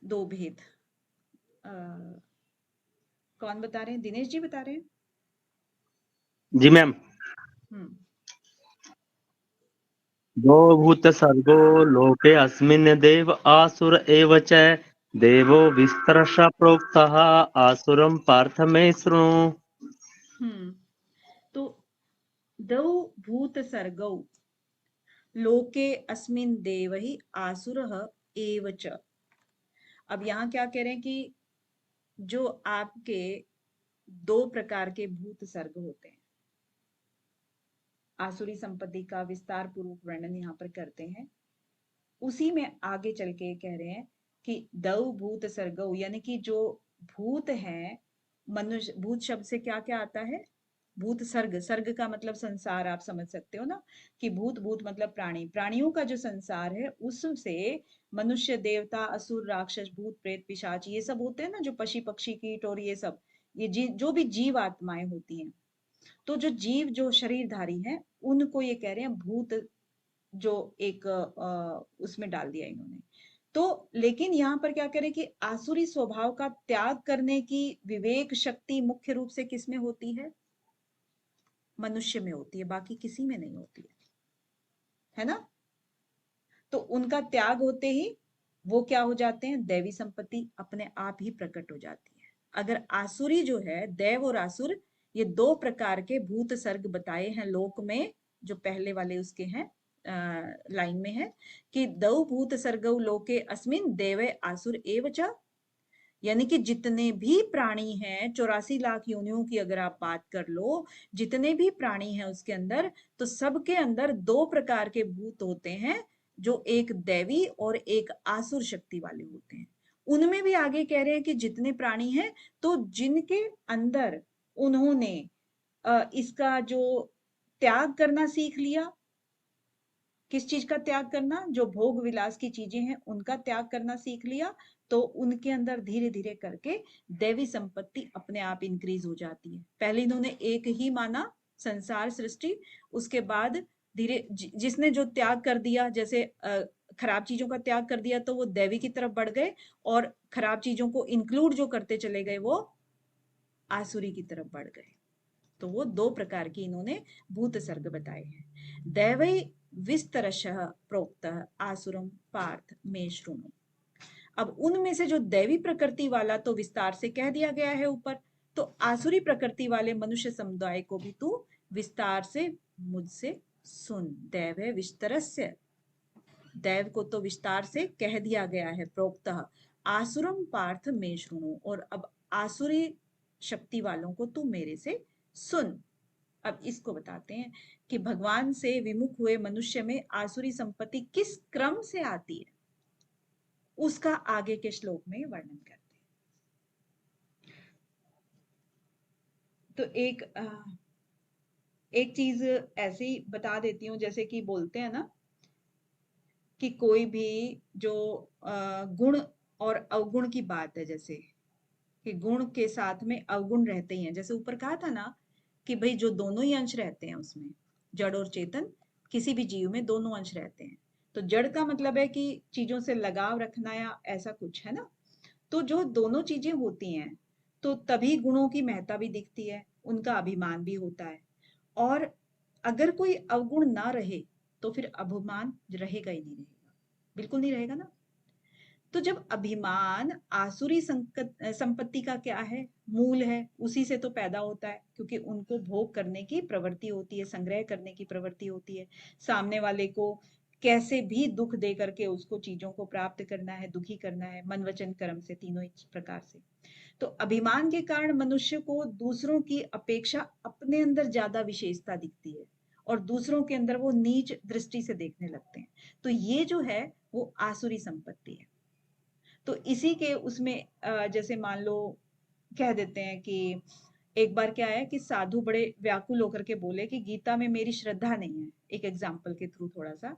दो भेद कौन बता रहे हैं, दिनेश जी बता रहे हैं? जी मैम। दो भूत सर्गो लोके अस्मिन् देव आसुर एव च देवो विस्तरश प्रोक्तः आसुरं पार्थ मे शृणु। तो दौ भूत सर्गौ लोके अस्मिन् देव ही आसुरः एव च। अब यहाँ क्या कह रहे हैं कि जो आपके दो प्रकार के भूत सर्ग होते हैं, आसुरी संपत्ति का विस्तार पूर्वक वर्णन यहाँ पर करते हैं। उसी में आगे चल के कह रहे हैं कि दौ भूत सर्गौ, यानी कि जो भूत हैं, मनुष्य, भूत शब्द से क्या क्या आता है, भूत सर्ग, सर्ग का मतलब संसार, आप समझ सकते हो ना, कि भूत, भूत मतलब प्राणी, प्राणियों का जो संसार है उससे मनुष्य, देवता, असुर, राक्षस, भूत, प्रेत, पिशाच, ये सब होते हैं ना, जो पशु पक्षी कीट और ये सब, ये जो भी जीव आत्माएं होती हैं, तो जो जीव जो शरीरधारी हैं उनको ये कह रहे हैं भूत, जो एक उसमें डाल दिया इन्होंने। तो लेकिन यहाँ पर क्या करें कि आसुरी स्वभाव का त्याग करने की विवेक शक्ति मुख्य रूप से किसमें होती है, मनुष्य में होती है, बाकी किसी में नहीं होती है ना। तो उनका त्याग होते ही वो क्या हो जाते हैं, दैवी संपत्ति अपने आप ही प्रकट हो जाती है। अगर आसुरी जो है, देव और आसुर, ये दो प्रकार के भूत सर्ग बताए हैं लोक में, जो पहले वाले उसके हैं लाइन में है कि दौ भूत सर्गौ लोके अस्मिन देवे आसुर एव च, यानी कि जितने भी प्राणी हैं, 84 लाख योनियों की अगर आप बात कर लो, जितने भी प्राणी हैं उसके अंदर, तो सबके अंदर दो प्रकार के भूत होते हैं, जो एक दैवी और एक आसुर शक्ति वाले होते हैं। उनमें भी आगे कह रहे हैं कि जितने प्राणी हैं, तो जिनके अंदर उन्होंने इसका जो त्याग करना सीख लिया, किस चीज का त्याग करना, जो भोग विलास की चीजें हैं उनका त्याग करना सीख लिया, तो उनके अंदर धीरे धीरे करके दैवी संपत्ति अपने आप इंक्रीज हो जाती है। पहले इन्होंने एक ही माना संसार सृष्टि, उसके बाद धीरे जिसने जो त्याग कर दिया, जैसे खराब चीजों का त्याग कर दिया तो वो दैवी की तरफ बढ़ गए, और खराब चीजों को इंक्लूड जो करते चले गए वो आसुरी की तरफ बढ़ गए। तो वो दो प्रकार की इन्होंने भूत सर्ग बताए हैं। दैवै विस्तरशः प्रोक्तः आसुरम पार्थ में शृणु। अब उनमें से जो दैवी प्रकृति वाला तो विस्तार से कह दिया गया है ऊपर, तो आसुरी प्रकृति वाले मनुष्य समुदाय को भी तू विस्तार से मुझसे सुन। दैव है विस्तरस्य, दैव को तो विस्तार से कह दिया गया है। प्रोक्तः आसुरम पार्थ में शृणु, और अब आसुरी शक्ति वालों को तू मेरे से सुन। अब इसको बताते हैं कि भगवान से विमुख हुए मनुष्य में आसुरी संपत्ति किस क्रम से आती है, उसका आगे के श्लोक में वर्णन करते हैं। तो एक चीज ऐसे ही बता देती हूँ, जैसे कि बोलते हैं ना कि कोई भी जो गुण और अवगुण की बात है, जैसे कि गुण के साथ में अवगुण रहते ही हैं। जैसे ऊपर कहा था ना कि भाई जो दोनों ही अंश रहते हैं उसमें, जड़ और चेतन, किसी भी जीव में दोनों अंश रहते हैं। तो जड़ का मतलब है कि चीजों से लगाव रखना या ऐसा कुछ, है ना। तो जो दोनों चीजें होती हैं तो तभी गुणों की महत्ता भी दिखती है, उनका अभिमान भी होता है। और अगर कोई अवगुण ना रहे तो फिर अभिमान रहेगा ही नहीं, रहेगा, बिल्कुल नहीं रहेगा ना। तो जब अभिमान आसुरी संपत्ति का क्या है, मूल है, उसी से तो पैदा होता है, क्योंकि उनको भोग करने की प्रवृत्ति होती है, संग्रह करने की प्रवृत्ति होती है, सामने वाले को कैसे भी दुख दे करके उसको चीजों को प्राप्त करना है, दुखी करना है, मन वचन कर्म से, तीनों ही प्रकार से। तो अभिमान के कारण मनुष्य को दूसरों की अपेक्षा अपने अंदर ज्यादा विशेषता दिखती है, और दूसरों के अंदर वो नीच दृष्टि से देखने लगते हैं। तो ये जो है वो आसुरी संपत्ति है। तो इसी के उसमें जैसे मान लो कह देते हैं कि एक बार क्या है कि साधु बड़े व्याकुल होकर के बोले कि गीता में मेरी श्रद्धा नहीं है। एक एग्जाम्पल के थ्रू थोड़ा सा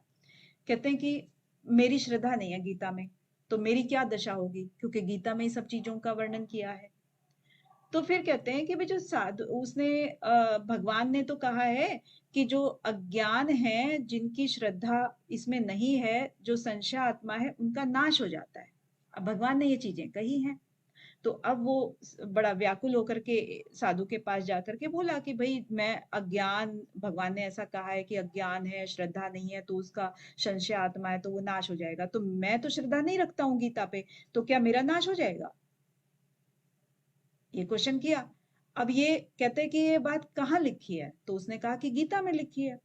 कहते हैं कि मेरी श्रद्धा नहीं है गीता में, तो मेरी क्या दशा होगी, क्योंकि गीता में ही सब चीजों का वर्णन किया है। तो फिर कहते हैं कि भाई जो साधु, उसने भगवान ने तो कहा है कि जो अज्ञान है, जिनकी श्रद्धा इसमें नहीं है, जो संशय आत्मा है, उनका नाश हो जाता है। अब भगवान ने ये चीजें कही हैं। तो अब वो बड़ा व्याकुल होकर के साधु के पास जाकर के बोला कि भाई मैं अज्ञान, भगवान ने ऐसा कहा है कि अज्ञान है, श्रद्धा नहीं है, तो उसका संशय आत्मा है तो वो नाश हो जाएगा। तो मैं तो श्रद्धा नहीं रखता हूँ गीता पे, तो क्या मेरा नाश हो जाएगा, ये क्वेश्चन किया। अब ये कहते हैं कि ये बात कहाँ लिखी है, तो उसने कहा कि गीता में लिखी है।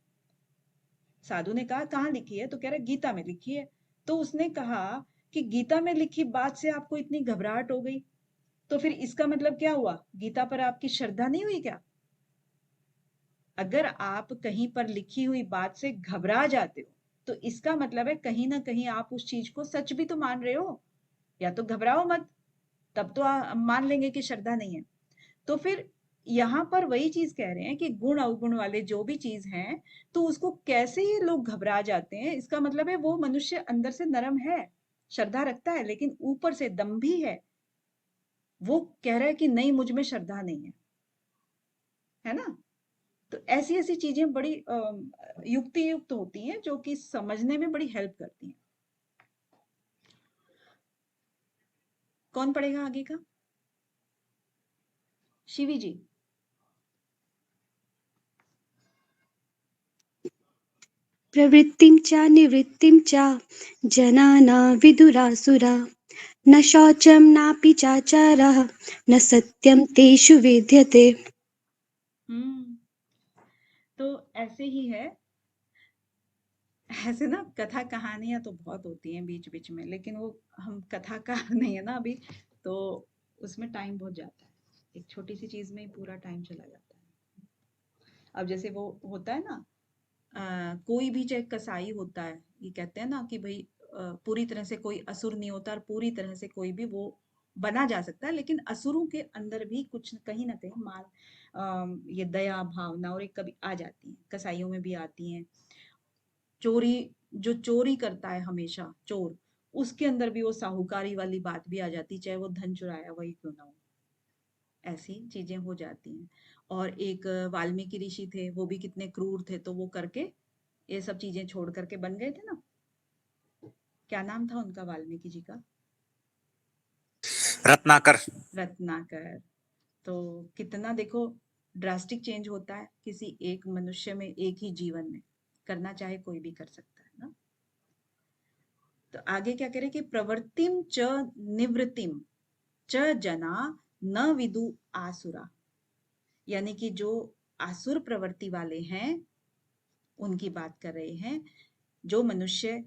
साधु ने कहा कहाँ लिखी है, तो कह रहे गीता में लिखी है। तो उसने कहा कि गीता में लिखी बात से आपको इतनी घबराहट हो गई, तो फिर इसका मतलब क्या हुआ, गीता पर आपकी श्रद्धा नहीं हुई क्या? अगर आप कहीं पर लिखी हुई बात से घबरा जाते हो तो इसका मतलब है कहीं ना कहीं आप उस चीज को सच भी तो मान रहे हो, या तो घबराओ मत, तब तो मान लेंगे कि श्रद्धा नहीं है। तो फिर यहाँ पर वही चीज कह रहे हैं कि गुण अवगुण वाले जो भी चीज हैं, तो उसको कैसे ये लोग घबरा जाते हैं, इसका मतलब है वो मनुष्य अंदर से नरम है, श्रद्धा रखता है, लेकिन ऊपर से दंभी है। वो कह रहा है कि नहीं, मुझ में श्रद्धा नहीं है ना। तो ऐसी ऐसी चीजें बड़ी युक्ति युक्त होती हैं, जो कि समझने में बड़ी हेल्प करती हैं। कौन पढ़ेगा आगे का? शिवी जी। प्रवृत्तिं च निवृत्तिं च जनाना विदुरासुरा न शौचं नापि चाचारः न सत्यं तेषु विद्यते। तो ऐसे ही है। ऐसे ना कथा कहानियां तो बहुत होती हैं बीच बीच में, लेकिन वो हम कथाकार नहीं है ना अभी, तो उसमें टाइम बहुत जाता है। एक छोटी सी चीज में ही पूरा टाइम चला जाता है। अब जैसे वो होता है ना, कोई भी चाहे कसाई होता है, ये कहते हैं ना कि भाई पूरी तरह से कोई असुर नहीं होता, और पूरी तरह से कोई भी वो बना जा सकता है, लेकिन असुरों के अंदर भी कुछ कहीं ना कहीं ये दया भावना और एक कभी आ जाती है, कसाईयों में भी आती हैं। चोरी, जो चोरी करता है हमेशा चोर, उसके अंदर भी वो साहूकारी वाली बात भी आ जाती, चाहे वो धन चुराया वही क्यों ना हो, ऐसी चीजें हो जाती हैं। और एक वाल्मीकि ऋषि थे, वो भी कितने क्रूर थे, तो वो करके ये सब चीजें छोड़ करके बन गए थे ना। क्या नाम था उनका वाल्मीकि जी का? रत्नाकर। रत्नाकर। तो कितना देखो ड्रास्टिक चेंज होता है किसी एक मनुष्य में, एक ही जीवन में, करना चाहे कोई भी कर सकता है ना। तो आगे क्या करें कि प्रवृत्तिम च निवृत्तिम च जना न विदु आसुरा, यानी कि जो आसुर प्रवृत्ति वाले हैं उनकी बात कर रहे हैं। जो मनुष्य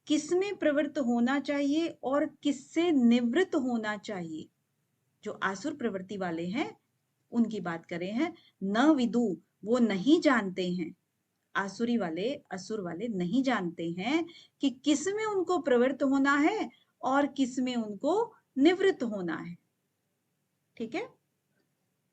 किसमें प्रवृत्त होना चाहिए और किससे निवृत्त होना चाहिए, जो आसुर प्रवृत्ति वाले हैं उनकी बात कर रहे हैं। न विदु, वो नहीं जानते हैं, आसुरी वाले, असुर वाले नहीं जानते हैं कि किस में उनको प्रवृत्त होना है और किस में उनको निवृत्त होना है। ठीक है,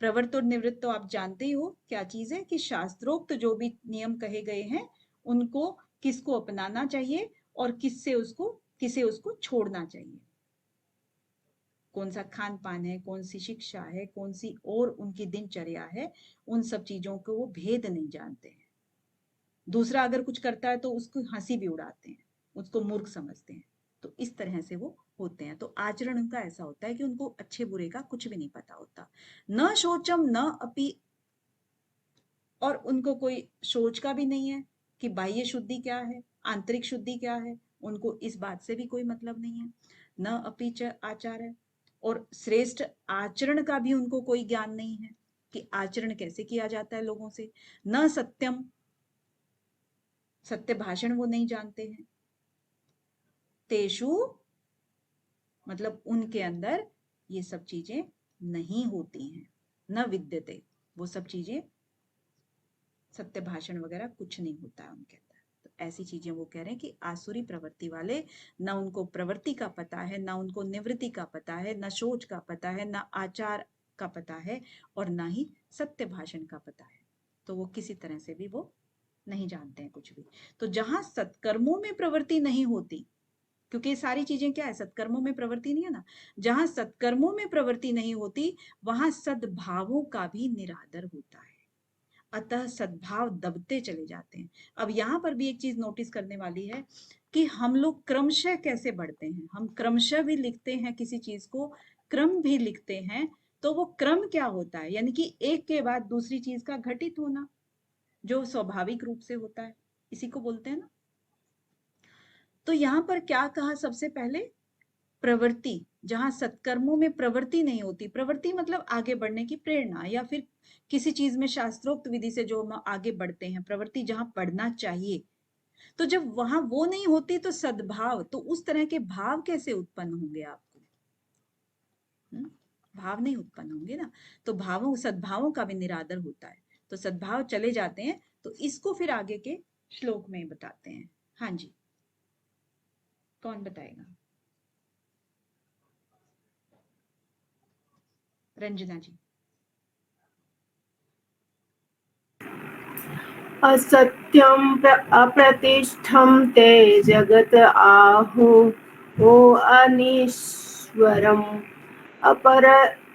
प्रवृत्त और निवृत्त तो आप जानते ही हो क्या चीज है, कि शास्त्रोक्त जो भी नियम कहे गए हैं उनको किसको अपनाना चाहिए और किसे उसको छोड़ना चाहिए। कौन सा खान पान है, कौन सी शिक्षा है, कौन सी और उनकी दिनचर्या है, उन सब चीजों को वो भेद नहीं जानते हैं। दूसरा अगर कुछ करता है तो उसको हंसी भी उड़ाते हैं, उसको मूर्ख समझते हैं। तो इस तरह से वो होते हैं। तो आचरण उनका ऐसा होता है कि उनको अच्छे बुरे का कुछ भी नहीं पता होता। न शोचम न अपि, और उनको कोई सोच का भी नहीं है कि बाह्य शुद्धि क्या है, आंतरिक शुद्धि क्या है, उनको इस बात से भी कोई मतलब नहीं है। न अपि च आचार है, और श्रेष्ठ आचरण का भी उनको कोई ज्ञान नहीं है कि आचरण कैसे किया जाता है लोगों से। न सत्यम, सत्य भाषण वो नहीं जानते हैं। तेषु, मतलब उनके अंदर ये सब चीजें नहीं होती हैं। न विद्यते, वो सब चीजें, सत्य भाषण वगैरह कुछ नहीं होता है उनके अंदर। तो ऐसी चीजें वो कह रहे हैं कि आसुरी प्रवृत्ति वाले, न उनको प्रवृत्ति का पता है, न उनको निवृत्ति का पता है, न सोच का पता है, न आचार का पता है, और न ही सत्य भाषण का पता है। तो वो किसी तरह से भी वो नहीं जानते हैं कुछ भी। तो जहां सत्कर्मों में प्रवृत्ति नहीं होती, क्योंकि ये सारी चीजें क्या है, सत्कर्मों में प्रवृत्ति नहीं है ना, जहां सत्कर्मों में प्रवृत्ति नहीं होती वहां सद्भावों का भी निरादर होता है। अतः सद्भाव दबते चले जाते हैं। अब यहाँ पर भी एक चीज नोटिस करने वाली है कि हम लोग क्रमशः कैसे बढ़ते हैं। हम क्रमशः भी लिखते हैं किसी चीज को, क्रम भी लिखते हैं। तो वो क्रम क्या होता है, यानी कि एक के बाद दूसरी चीज का घटित होना, जो स्वाभाविक रूप से होता है, इसी को बोलते हैं ना। तो यहाँ पर क्या कहा सबसे पहले, प्रवृत्ति, जहां सत्कर्मों में प्रवृत्ति नहीं होती, प्रवृत्ति मतलब आगे बढ़ने की प्रेरणा, या फिर किसी चीज में शास्त्रोक्त विधि से जो हम आगे बढ़ते हैं, प्रवृत्ति जहां बढ़ना चाहिए, तो जब वहां वो नहीं होती तो सद्भाव, तो उस तरह के भाव कैसे उत्पन्न होंगे आपको? भाव नहीं उत्पन्न होंगे ना। तो भावों, सद्भावों का भी निरादर होता है। तो सद्भाव चले जाते हैं। तो इसको फिर आगे के श्लोक में बताते हैं। हाँ जी, कौन बताएगा? रंजना जी। असत्यम अप्रतिष्ठम ते जगत आहु ओ अनीश्वरम अपर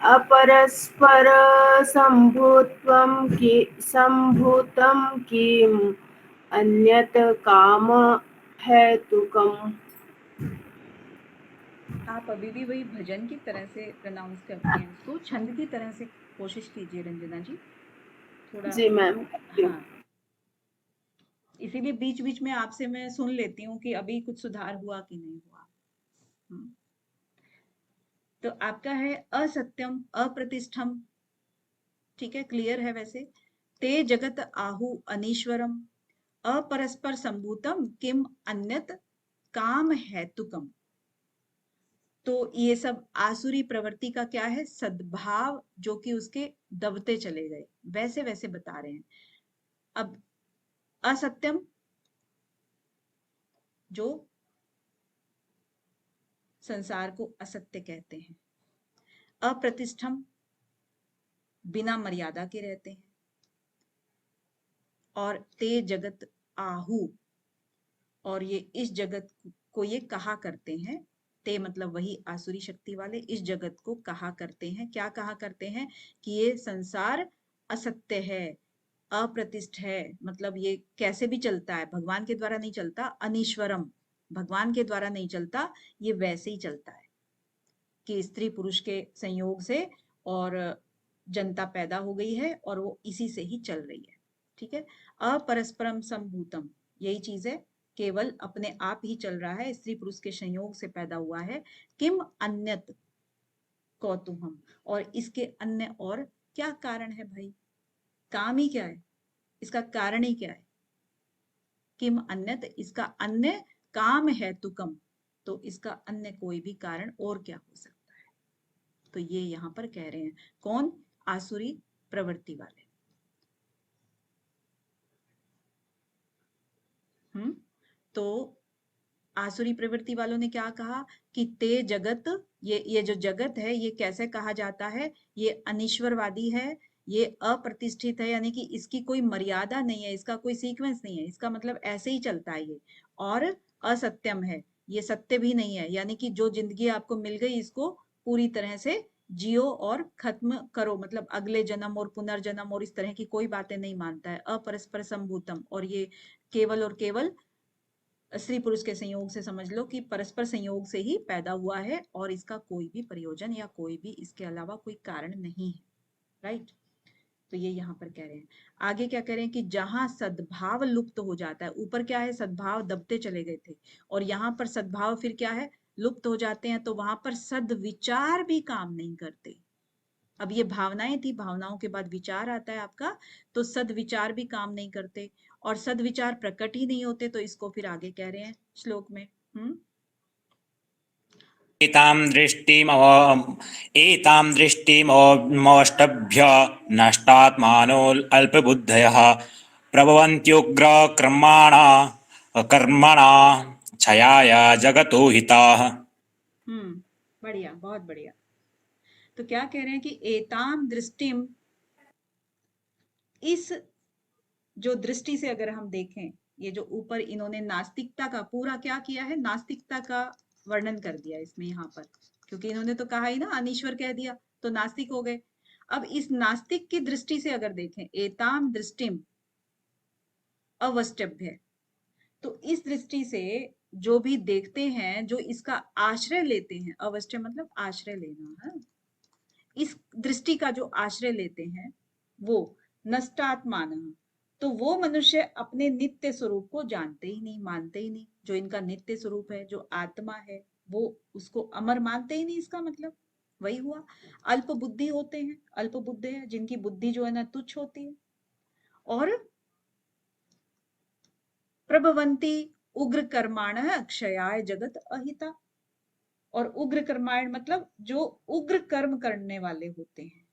अपरस्पर संभूतम किम अन्यत काम हेतुकम। आप अभी भी वही भजन की तरह से प्रोनाउंस करती हैं इसको, छंद की तरह से कोशिश कीजिए रंजना जी, थोड़ा। जी मैम। हाँ, इसीलिए बीच बीच में आपसे मैं सुन लेती हूँ कि अभी कुछ सुधार हुआ कि नहीं हुआ। तो आपका है असत्यम अप्रतिष्ठम, ठीक है, क्लियर है वैसे। ते जगत आहु अनीश्वरम अपरस्पर संभूतम किम अन्यत काम हेतुकम। तो ये सब आसुरी प्रवृत्ति का क्या है, सद्भाव, जो कि उसके दबते चले गए, वैसे वैसे बता रहे हैं। अब असत्यम, जो संसार को असत्य कहते हैं, अप्रतिष्ठम, बिना मर्यादा के रहते हैं, और ते जगत आहु, और ये इस जगत को ये कहा करते हैं। ते मतलब वही आसुरी शक्ति वाले इस जगत को कहा करते हैं। क्या कहा करते हैं? कि ये संसार असत्य है, अप्रतिष्ठ है, मतलब ये कैसे भी चलता है, भगवान के द्वारा नहीं चलता, अनीश्वरम, भगवान के द्वारा नहीं चलता, ये वैसे ही चलता है कि स्त्री पुरुष के संयोग से और जनता पैदा हो गई है और वो इसी से ही चल रही है। ठीक है, अपरस्परम संभूतम, यही चीज है, केवल अपने आप ही चल रहा है, स्त्री पुरुष के संयोग से पैदा हुआ है। किम अन्यत कौतुहम, और इसके अन्य और क्या कारण है भाई? काम ही क्या है, इसका कारण ही क्या है? किम अन्यत, इसका अन्य काम है तुकम, तो इसका अन्य कोई भी कारण और क्या हो सकता है? तो ये यहां पर कह रहे हैं, कौन? आसुरी प्रवृत्ति वाले। तो आसुरी प्रवृत्ति वालों ने क्या कहा कि ते जगत, ये जो जगत है ये कैसे कहा जाता है? ये अनीश्वरवादी है, ये अप्रतिष्ठित है, यानी कि इसकी कोई मर्यादा नहीं है, इसका कोई सीक्वेंस नहीं है, इसका मतलब ऐसे ही चलता है ये, और असत्यम है, ये सत्य भी नहीं है, यानी कि जो जिंदगी आपको मिल गई इसको पूरी तरह से जियो और खत्म करो, मतलब अगले जन्म और पुनर्जन्म और इस तरह की कोई बातें नहीं मानता है। अपरस्पर संभूतम, और ये केवल और केवल स्त्री पुरुष के संयोग से, समझ लो कि परस्पर संयोग से ही पैदा हुआ है और इसका कोई भी प्रयोजन या कोई भी इसके अलावा कोई कारण नहीं है। राइट, तो ये यहाँ पर कह रहे हैं। आगे क्या कह रहे हैं कि जहां सद्भाव लुप्त हो जाता है, ऊपर क्या है, सद्भाव दबते चले गए थे, और यहाँ पर सद्भाव फिर क्या है, लुप्त हो जाते हैं, तो वहां पर सद्विचार भी काम नहीं करते। अब ये भावनाएं थी, भावनाओं के बाद विचार आता है आपका, तो सद्विचार भी काम नहीं करते, और सद्विचार प्रकट ही नहीं होते, तो इसको फिर आगे कह रहे हैं श्लोक में। एतां दृष्टिमवष्टभ्य नष्टात्मानोऽल्पबुद्धयः प्रभवन्त्युग्र कर्मणा क्षयाय जगतो हिताः। बढ़िया, बहुत बढ़िया। तो क्या कह रहे हैं कि एताम दृष्टिम, इस जो दृष्टि से अगर हम देखें, ये जो ऊपर इन्होंने नास्तिकता का पूरा क्या किया है, नास्तिकता का वर्णन कर दिया इसमें यहाँ पर, क्योंकि इन्होंने तो कहा ही ना, अनीश्वर कह दिया तो नास्तिक हो गए। अब इस नास्तिक की दृष्टि से अगर देखें, एताम दृष्टिम अवष्टभ्य, तो इस दृष्टि से जो भी देखते हैं, जो इसका आश्रय लेते हैं, अवश्य मतलब आश्रय लेना है, इस दृष्टि का जो आश्रय लेते हैं वो नष्टात्मान, तो वो मनुष्य अपने नित्य स्वरूप को जानते ही नहीं, मानते ही नहीं। जो इनका नित्य स्वरूप है, जो आत्मा है, वो उसको अमर मानते ही नहीं। इसका मतलब वही हुआ, अल्प बुद्धि होते हैं, अल्प बुद्धि है, जिनकी बुद्धि जो है ना तुच्छ होती है। और प्रभवंती उग्र कर्माण अक्षयाय जगत अहिता, और उग्र कर्मायण मतलब जो उग्र कर्म करने वाले होते हैं,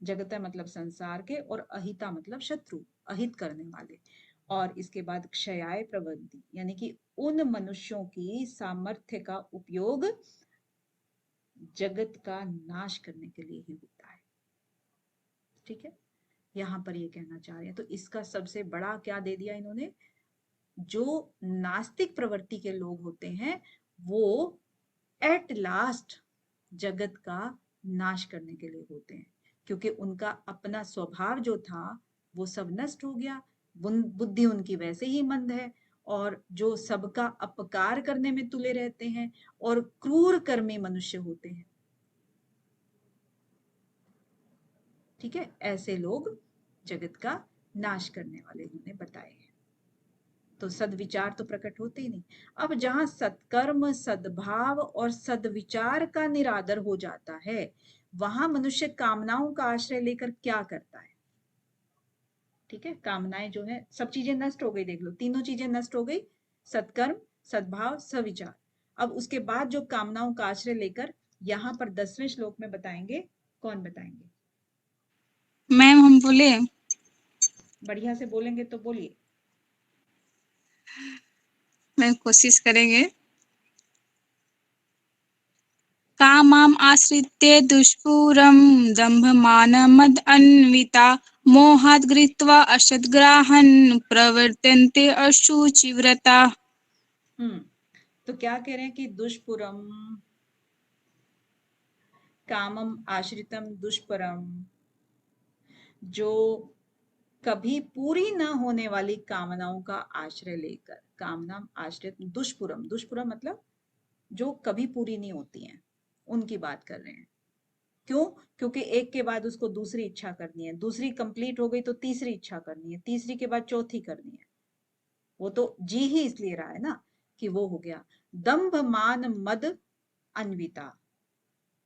जगत है मतलब संसार के, और अहिता मतलब शत्रु, अहित करने वाले। और इसके बाद क्षयाय प्रवृत्ति, यानी कि उन मनुष्यों की सामर्थ्य का उपयोग जगत का नाश करने के लिए ही होता है। ठीक है, यहां पर ये कहना चाह रहे हैं। तो इसका सबसे बड़ा क्या दे दिया इन्होंने, जो नास्तिक प्रवृत्ति के लोग होते हैं वो एट लास्ट जगत का नाश करने के लिए होते हैं, क्योंकि उनका अपना स्वभाव जो था वो सब नष्ट हो गया, बुद्धि उनकी वैसे ही मंद है, और जो सबका अपकार करने में तुले रहते हैं और क्रूर कर्मी मनुष्य होते हैं। ठीक है, ऐसे लोग जगत का नाश करने वाले इन्होंने बताए हैं। तो सद्विचार तो प्रकट होते ही नहीं। अब जहां सत्कर्म, सद्भाव और सद्विचार का निरादर हो जाता है, वहां मनुष्य कामनाओं का आश्रय लेकर क्या करता है? ठीक है, कामनाएं जो है, सब चीजें नष्ट हो गई, देख लो, तीनों चीजें नष्ट हो गई, सत्कर्म, सद्भाव, सविचार। अब उसके बाद जो कामनाओं का आश्रय लेकर यहाँ पर 10वें श्लोक में बताएंगे, कौन बताएंगे? मैम हम बोले? बढ़िया से बोलेंगे तो बोलिए। मैं कोशिश करेंगे। कामाम आश्रित्य दुष्पूरम दंभमान अन्विता मोहात् गृहीत्वा असद्ग्राहन् प्रवर्तन्ते अशुचिव्रता। तो क्या कह रहे हैं कि दुष्पुरम कामम आश्रितम दुष्परम, जो कभी पूरी न होने वाली कामनाओं का आश्रय लेकर, कामना आश्रित दुष्पुरम, दुष्पुरम मतलब जो कभी पूरी नहीं होती हैं, उनकी बात कर रहे हैं। क्यों? क्योंकि एक के बाद उसको दूसरी इच्छा करनी है, दूसरी कंप्लीट हो गई तो तीसरी इच्छा करनी है, तीसरी के बाद चौथी करनी है। वो तो जी ही इसलिए रहा है ना कि वो हो गया दंभ मान मद अन्विता,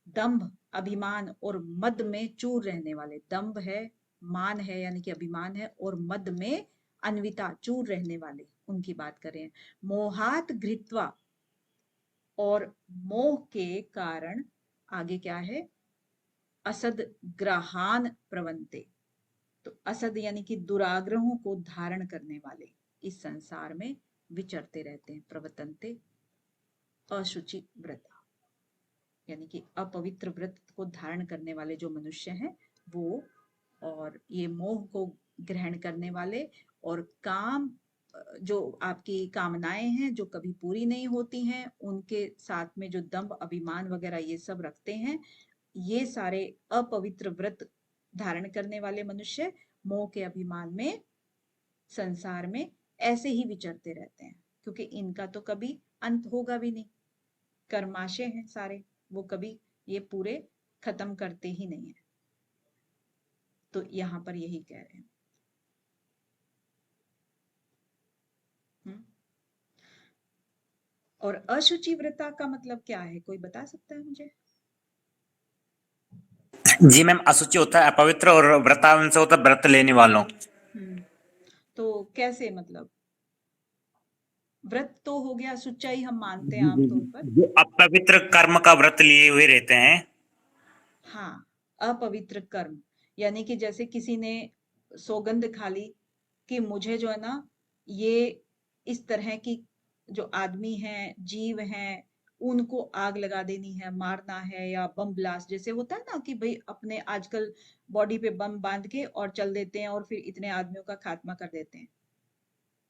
दंभ अभिमान और मद में चूर रहने वाले, दंभ है, मान है यानी कि अभिमान है, और मद में अन्विता चूर रहने वाले, उनकी बात करें। मोहात घृत्वा, और मोह के कारण आगे क्या है, असद ग्रहान प्रवंते, तो असद यानी कि दुराग्रहों को धारण करने वाले इस संसार में विचरते रहते हैं। प्रवतंते अशुचि व्रत, यानी कि अपवित्र व्रत को धारण करने वाले जो मनुष्य हैं वो, और ये मोह को ग्रहण करने वाले, और काम, जो आपकी कामनाएं हैं जो कभी पूरी नहीं होती हैं, उनके साथ में जो दंभ अभिमान वगैरह ये सब रखते हैं, ये सारे अपवित्र व्रत धारण करने वाले मनुष्य मोह के अभिमान में संसार में ऐसे ही विचरते रहते हैं, क्योंकि इनका तो कभी अंत होगा भी नहीं, कर्माशय हैं सारे, वो कभी ये पूरे खत्म करते ही नहीं है। तो यहां पर यही कह रहे हैं। और अशुचि व्रता का मतलब क्या है, कोई बता सकता है मुझे? जी मैम, अशुचि होता है अपवित्र, और व्रतावंश से होता है व्रत लेने वालों। तो कैसे, मतलब व्रत तो हो गया, सुच्चाई हम मानते हैं जी जी आमतौर जी, पर। जो अपवित्र कर्म का व्रत लिए हुए रहते हैं। हाँ, अपवित्र कर्म, यानी कि जैसे किसी ने सौगंध खा ली कि मुझे जो है ना, ये इस तरह की जो आदमी हैं, जीव हैं, उनको आग लगा देनी है, मारना है, या बम ब्लास्ट जैसे होता है ना कि भाई अपने आजकल बॉडी पे बम बांध के और चल देते हैं और फिर इतने आदमियों का खात्मा कर देते हैं।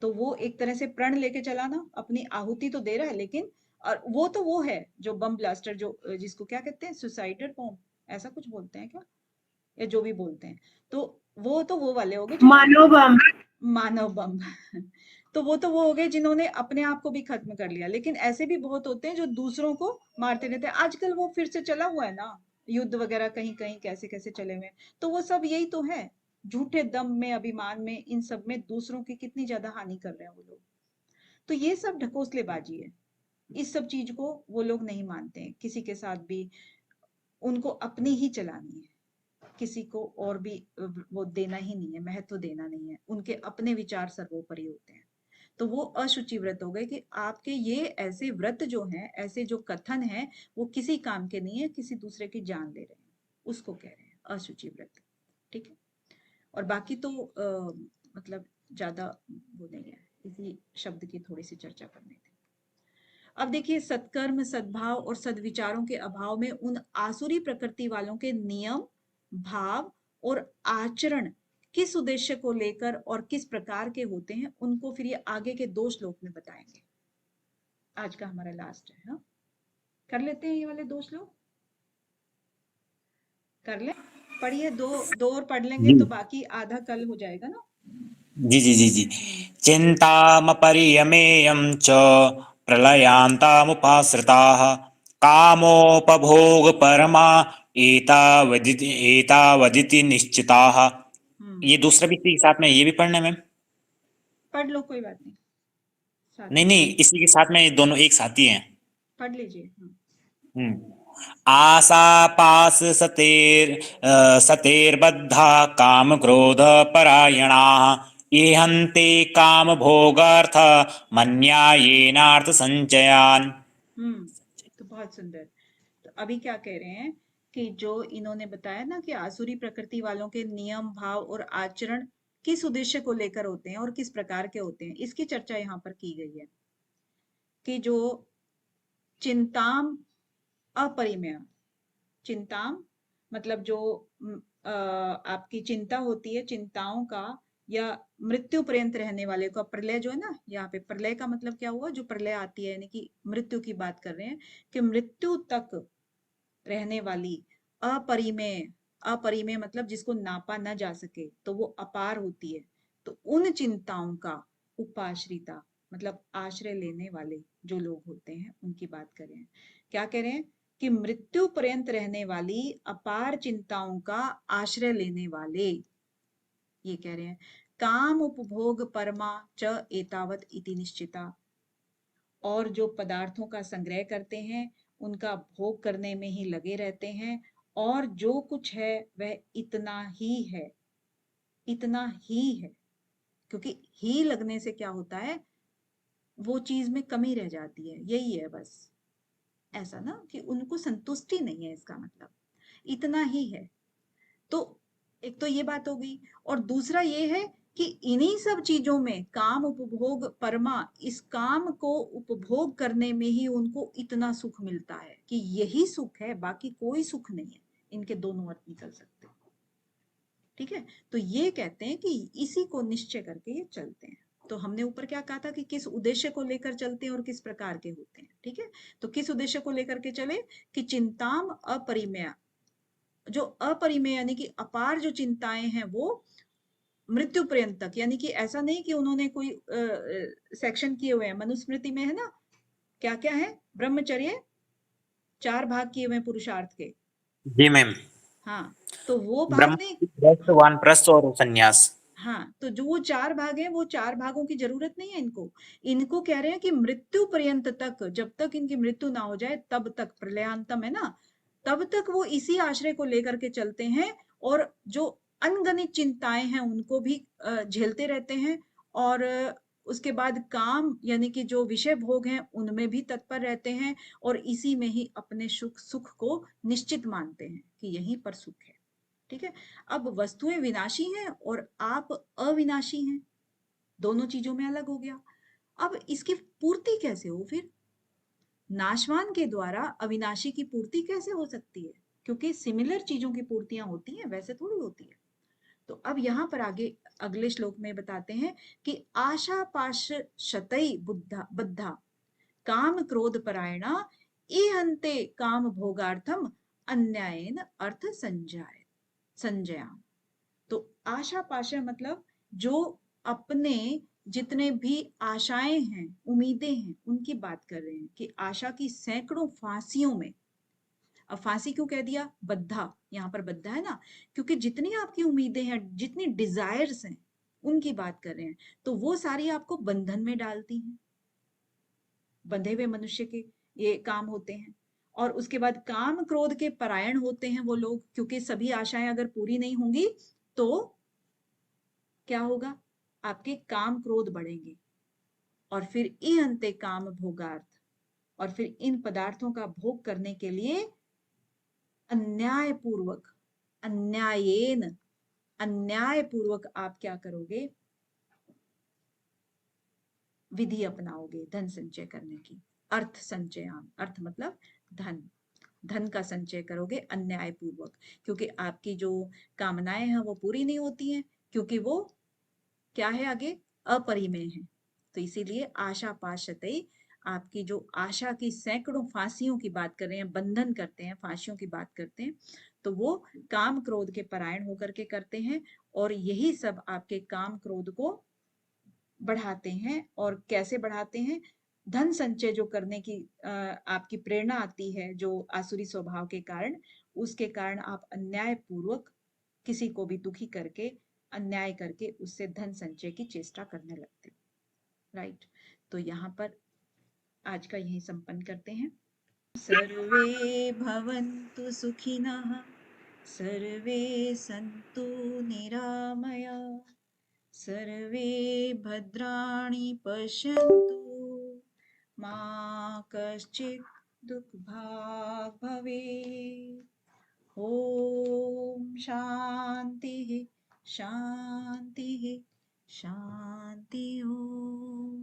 तो वो एक तरह से प्रण लेके चला ना, अपनी आहुति तो दे रहा है, लेकिन और वो तो वो है जो बम ब्लास्टर, जो जिसको क्या कहते हैं, सुसाइडेड बॉम्ब ऐसा कुछ बोलते हैं क्या, या जो भी बोलते हैं, तो वो वाले हो गए जो मानव बम। मानव बम तो वो हो गए जिन्होंने अपने आप को भी खत्म कर लिया। लेकिन ऐसे भी बहुत होते हैं जो दूसरों को मारते रहते हैं। आजकल वो फिर से चला हुआ है ना, युद्ध वगैरह कहीं कहीं कैसे कैसे चले हुए हैं। तो वो सब यही तो है, झूठे दम में, अभिमान में, इन सब में दूसरों की कितनी ज्यादा हानि कर रहे हैं वो लोग। तो ये सब ढकोसलेबाजी है, इस सब चीज को वो लोग नहीं मानते हैं किसी के साथ भी, उनको अपनी ही चलानी है, किसी को और भी वो देना ही नहीं है, महत्व देना नहीं है, उनके अपने विचार सर्वोपरि होते हैं। तो वो अशुचि व्रत हो गए कि आपके ये ऐसे व्रत जो हैं, ऐसे जो कथन हैं, वो किसी काम के नहीं है, किसी दूसरे की जान ले रहे हैं, उसको कह रहे हैं अशुचि व्रत। ठीक है, और बाकी तो मतलब ज्यादा वो नहीं है, इसी शब्द की थोड़ी सी चर्चा करनी थी। अब देखिए, सत्कर्म, सद्भाव और सद्विचारों के अभाव में उन आसुरी प्रकृति वालों के नियम, भाव और आचरण किस उद्देश्य को लेकर और किस प्रकार के होते हैं, उनको फिर ये आगे के 2 श्लोक में बताएंगे। आज का हमारा लास्ट है। हाँ, कर लेते हैं ये वाले 2 श्लोक, कर लें, पढ़िए, दो और पढ़ लेंगे जी तो बाकी आधा कल हो जाएगा ना। जी जी जी जी। चिन्तामपरियमेयं च प्रलयान्तामुपाश्रिताः कामोपभोगपरमा एतावदिति निश्चिताः। ये दूसरा भी इसी के साथ में, ये भी पढ़ना है मैम? पढ़ लो, कोई बात नहीं, साथ नहीं में नहीं, इसी के साथ में ये दोनों एक साथ ही हैं। पढ़ लीजिए। आशापास सतेर्बद्धा काम क्रोध परायणाः ये हन्ते काम भोगार्थ मन्यायेनार्थ संचयान्। तो बहुत सुंदर। तो अभी क्या कह रहे हैं कि जो इन्होंने बताया ना कि आसुरी प्रकृति वालों के नियम, भाव और आचरण किस उद्देश्य को लेकर होते हैं और किस प्रकार के होते हैं, इसकी चर्चा यहाँ पर की गई है। कि जो चिंताम अपरिमेय, चिंताम मतलब जो आपकी चिंता होती है, चिंताओं का या मृत्यु पर्यंत रहने वाले को। प्रलय जो है ना, यहाँ पे प्रलय का मतलब क्या हुआ, जो प्रलय आती है यानी कि मृत्यु की बात कर रहे हैं, कि मृत्यु तक रहने वाली अपरिमेय, अपरिमेय मतलब जिसको नापा न जा सके, तो वो अपार होती है। तो उन चिंताओं का उपाश्रिता मतलब आश्रय लेने वाले जो लोग होते हैं उनकी बात कर रहे हैं। क्या कह रहे हैं कि मृत्यु पर्यंत रहने वाली अपार चिंताओं का आश्रय लेने वाले, ये कह रहे हैं काम उपभोग परमा च एतावत इति निश्चिता, और जो पदार्थों का संग्रह करते हैं उनका भोग करने में ही लगे रहते हैं, और जो कुछ है वह इतना ही है, इतना ही है। क्योंकि ही लगने से क्या होता है, वो चीज में कमी रह जाती है, यही है बस। ऐसा ना कि उनको संतुष्टि नहीं है, इसका मतलब इतना ही है। तो एक तो ये बात हो गई, और दूसरा ये है कि इन्हीं सब चीजों में काम उपभोग परमा, इस काम को उपभोग करने में ही उनको इतना सुख मिलता है कि यही सुख है, बाकी कोई सुख नहीं है। इनके दोनों अर्थ निकल सकते हैं। ठीक है, तो ये कहते हैं कि इसी को निश्चय करके ये चलते हैं। तो हमने ऊपर क्या कहा था कि किस उद्देश्य को लेकर चलते हैं और किस प्रकार के होते हैं। ठीक है, तो किस उद्देश्य को लेकर के चले कि चिंताम अपरिमेय, जो अपरिमेय यानी कि अपार जो चिंताएं हैं वो मृत्यु पर्यंत तक, यानी कि ऐसा नहीं कि उन्होंने कोई सेक्शन किए हुए हैं। मनुस्मृति में है ना, क्या क्या है, ब्रह्मचर्य 4 भाग किए हुए हैं पुरुषार्थ के। जी मैम। हाँ, तो वो भाग नहीं, ब्रह्मचर्य, वानप्रस्थ और संन्यास। हाँ, तो जो वो 4 भाग हैं, वो 4 भागों की जरूरत नहीं है इनको। इनको कह रहे हैं कि मृत्यु पर्यंत तक, जब तक इनकी मृत्यु ना हो जाए तब तक, प्रलयांतम है ना, तब तक वो इसी आश्रय को लेकर के चलते हैं, और जो अनगणित चिंताएं हैं उनको भी झेलते रहते हैं, और उसके बाद काम यानी कि जो विषय भोग हैं उनमें भी तत्पर रहते हैं, और इसी में ही अपने सुख को निश्चित मानते हैं कि यहीं पर सुख है। ठीक है, अब वस्तुएं विनाशी हैं और आप अविनाशी हैं, दोनों चीजों में अलग हो गया। अब इसकी पूर्ति कैसे हो फिर, नाशवान के द्वारा अविनाशी की पूर्ति कैसे हो सकती है, क्योंकि सिमिलर चीजों की पूर्तियां होती हैं, वैसे थोड़ी होती है। तो अब यहाँ पर आगे अगले श्लोक में बताते हैं कि आशा पाश शतई बुद्धा बद्धा काम क्रोध परायणा इहन्ते काम भोगार्थम अन्यायेन अर्थ संजया। तो आशा पाशा मतलब जो अपने जितने भी आशाएं हैं, उम्मीदें हैं, उनकी बात कर रहे हैं कि आशा की सैकड़ों फांसियों में। अब फांसी क्यों कह दिया, बद्धा, यहाँ पर बद्धा है ना, क्योंकि जितनी आपकी उम्मीदें हैं, जितनी डिजायर्स हैं, उनकी बात कर रहे हैं, तो वो सारी आपको बंधन में डालती हैं। बंधे हुए मनुष्य के ये काम होते हैं। और उसके बाद काम क्रोध के परायण होते हैं वो लोग, क्योंकि सभी आशाएं अगर पूरी नहीं होंगी तो क्या होगा, आपके काम क्रोध बढ़ेंगे, और फिर इ अंते काम भोगार्थ, और फिर इन पदार्थों का भोग करने के लिए अन्याय पूर्वक, अन्यायेन, अन्याय पूर्वक आप क्या करोगे, विधि अपनाओगे धन संचय करने की। अर्थ संचयान, अर्थ मतलब धन, धन का संचय करोगे अन्याय पूर्वक, क्योंकि आपकी जो कामनाएं हैं वो पूरी नहीं होती हैं, क्योंकि वो क्या है आगे, अपरिमेय है। तो इसीलिए आशा पाशते, आपकी जो आशा की सैकड़ों फांसियों की बात कर रहे हैं, बंधन करते हैं, फांसियों की बात करते हैं, तो वो काम क्रोध के परायण होकर के करते हैं, और यही सब आपके काम क्रोध को बढ़ाते हैं। और कैसे बढ़ाते हैं, धन संचय जो करने की आपकी प्रेरणा आती है जो आसुरी स्वभाव के कारण, उसके कारण आप अन्याय पूर्वक किसी को भी दुखी करके, अन्याय करके उससे धन संचय की चेष्टा करने लगते। राइट, तो यहाँ पर आज का यही संपन्न करते हैं। सर्वे भवन्तु सुखिनः, सर्वे सन्तु निरामया, सर्वे भद्राणि पश्यन्तु, मा कश्चित् दुःखभाग् भवेत्। ॐ शान्तिः शान्तिः शान्ति। ओम।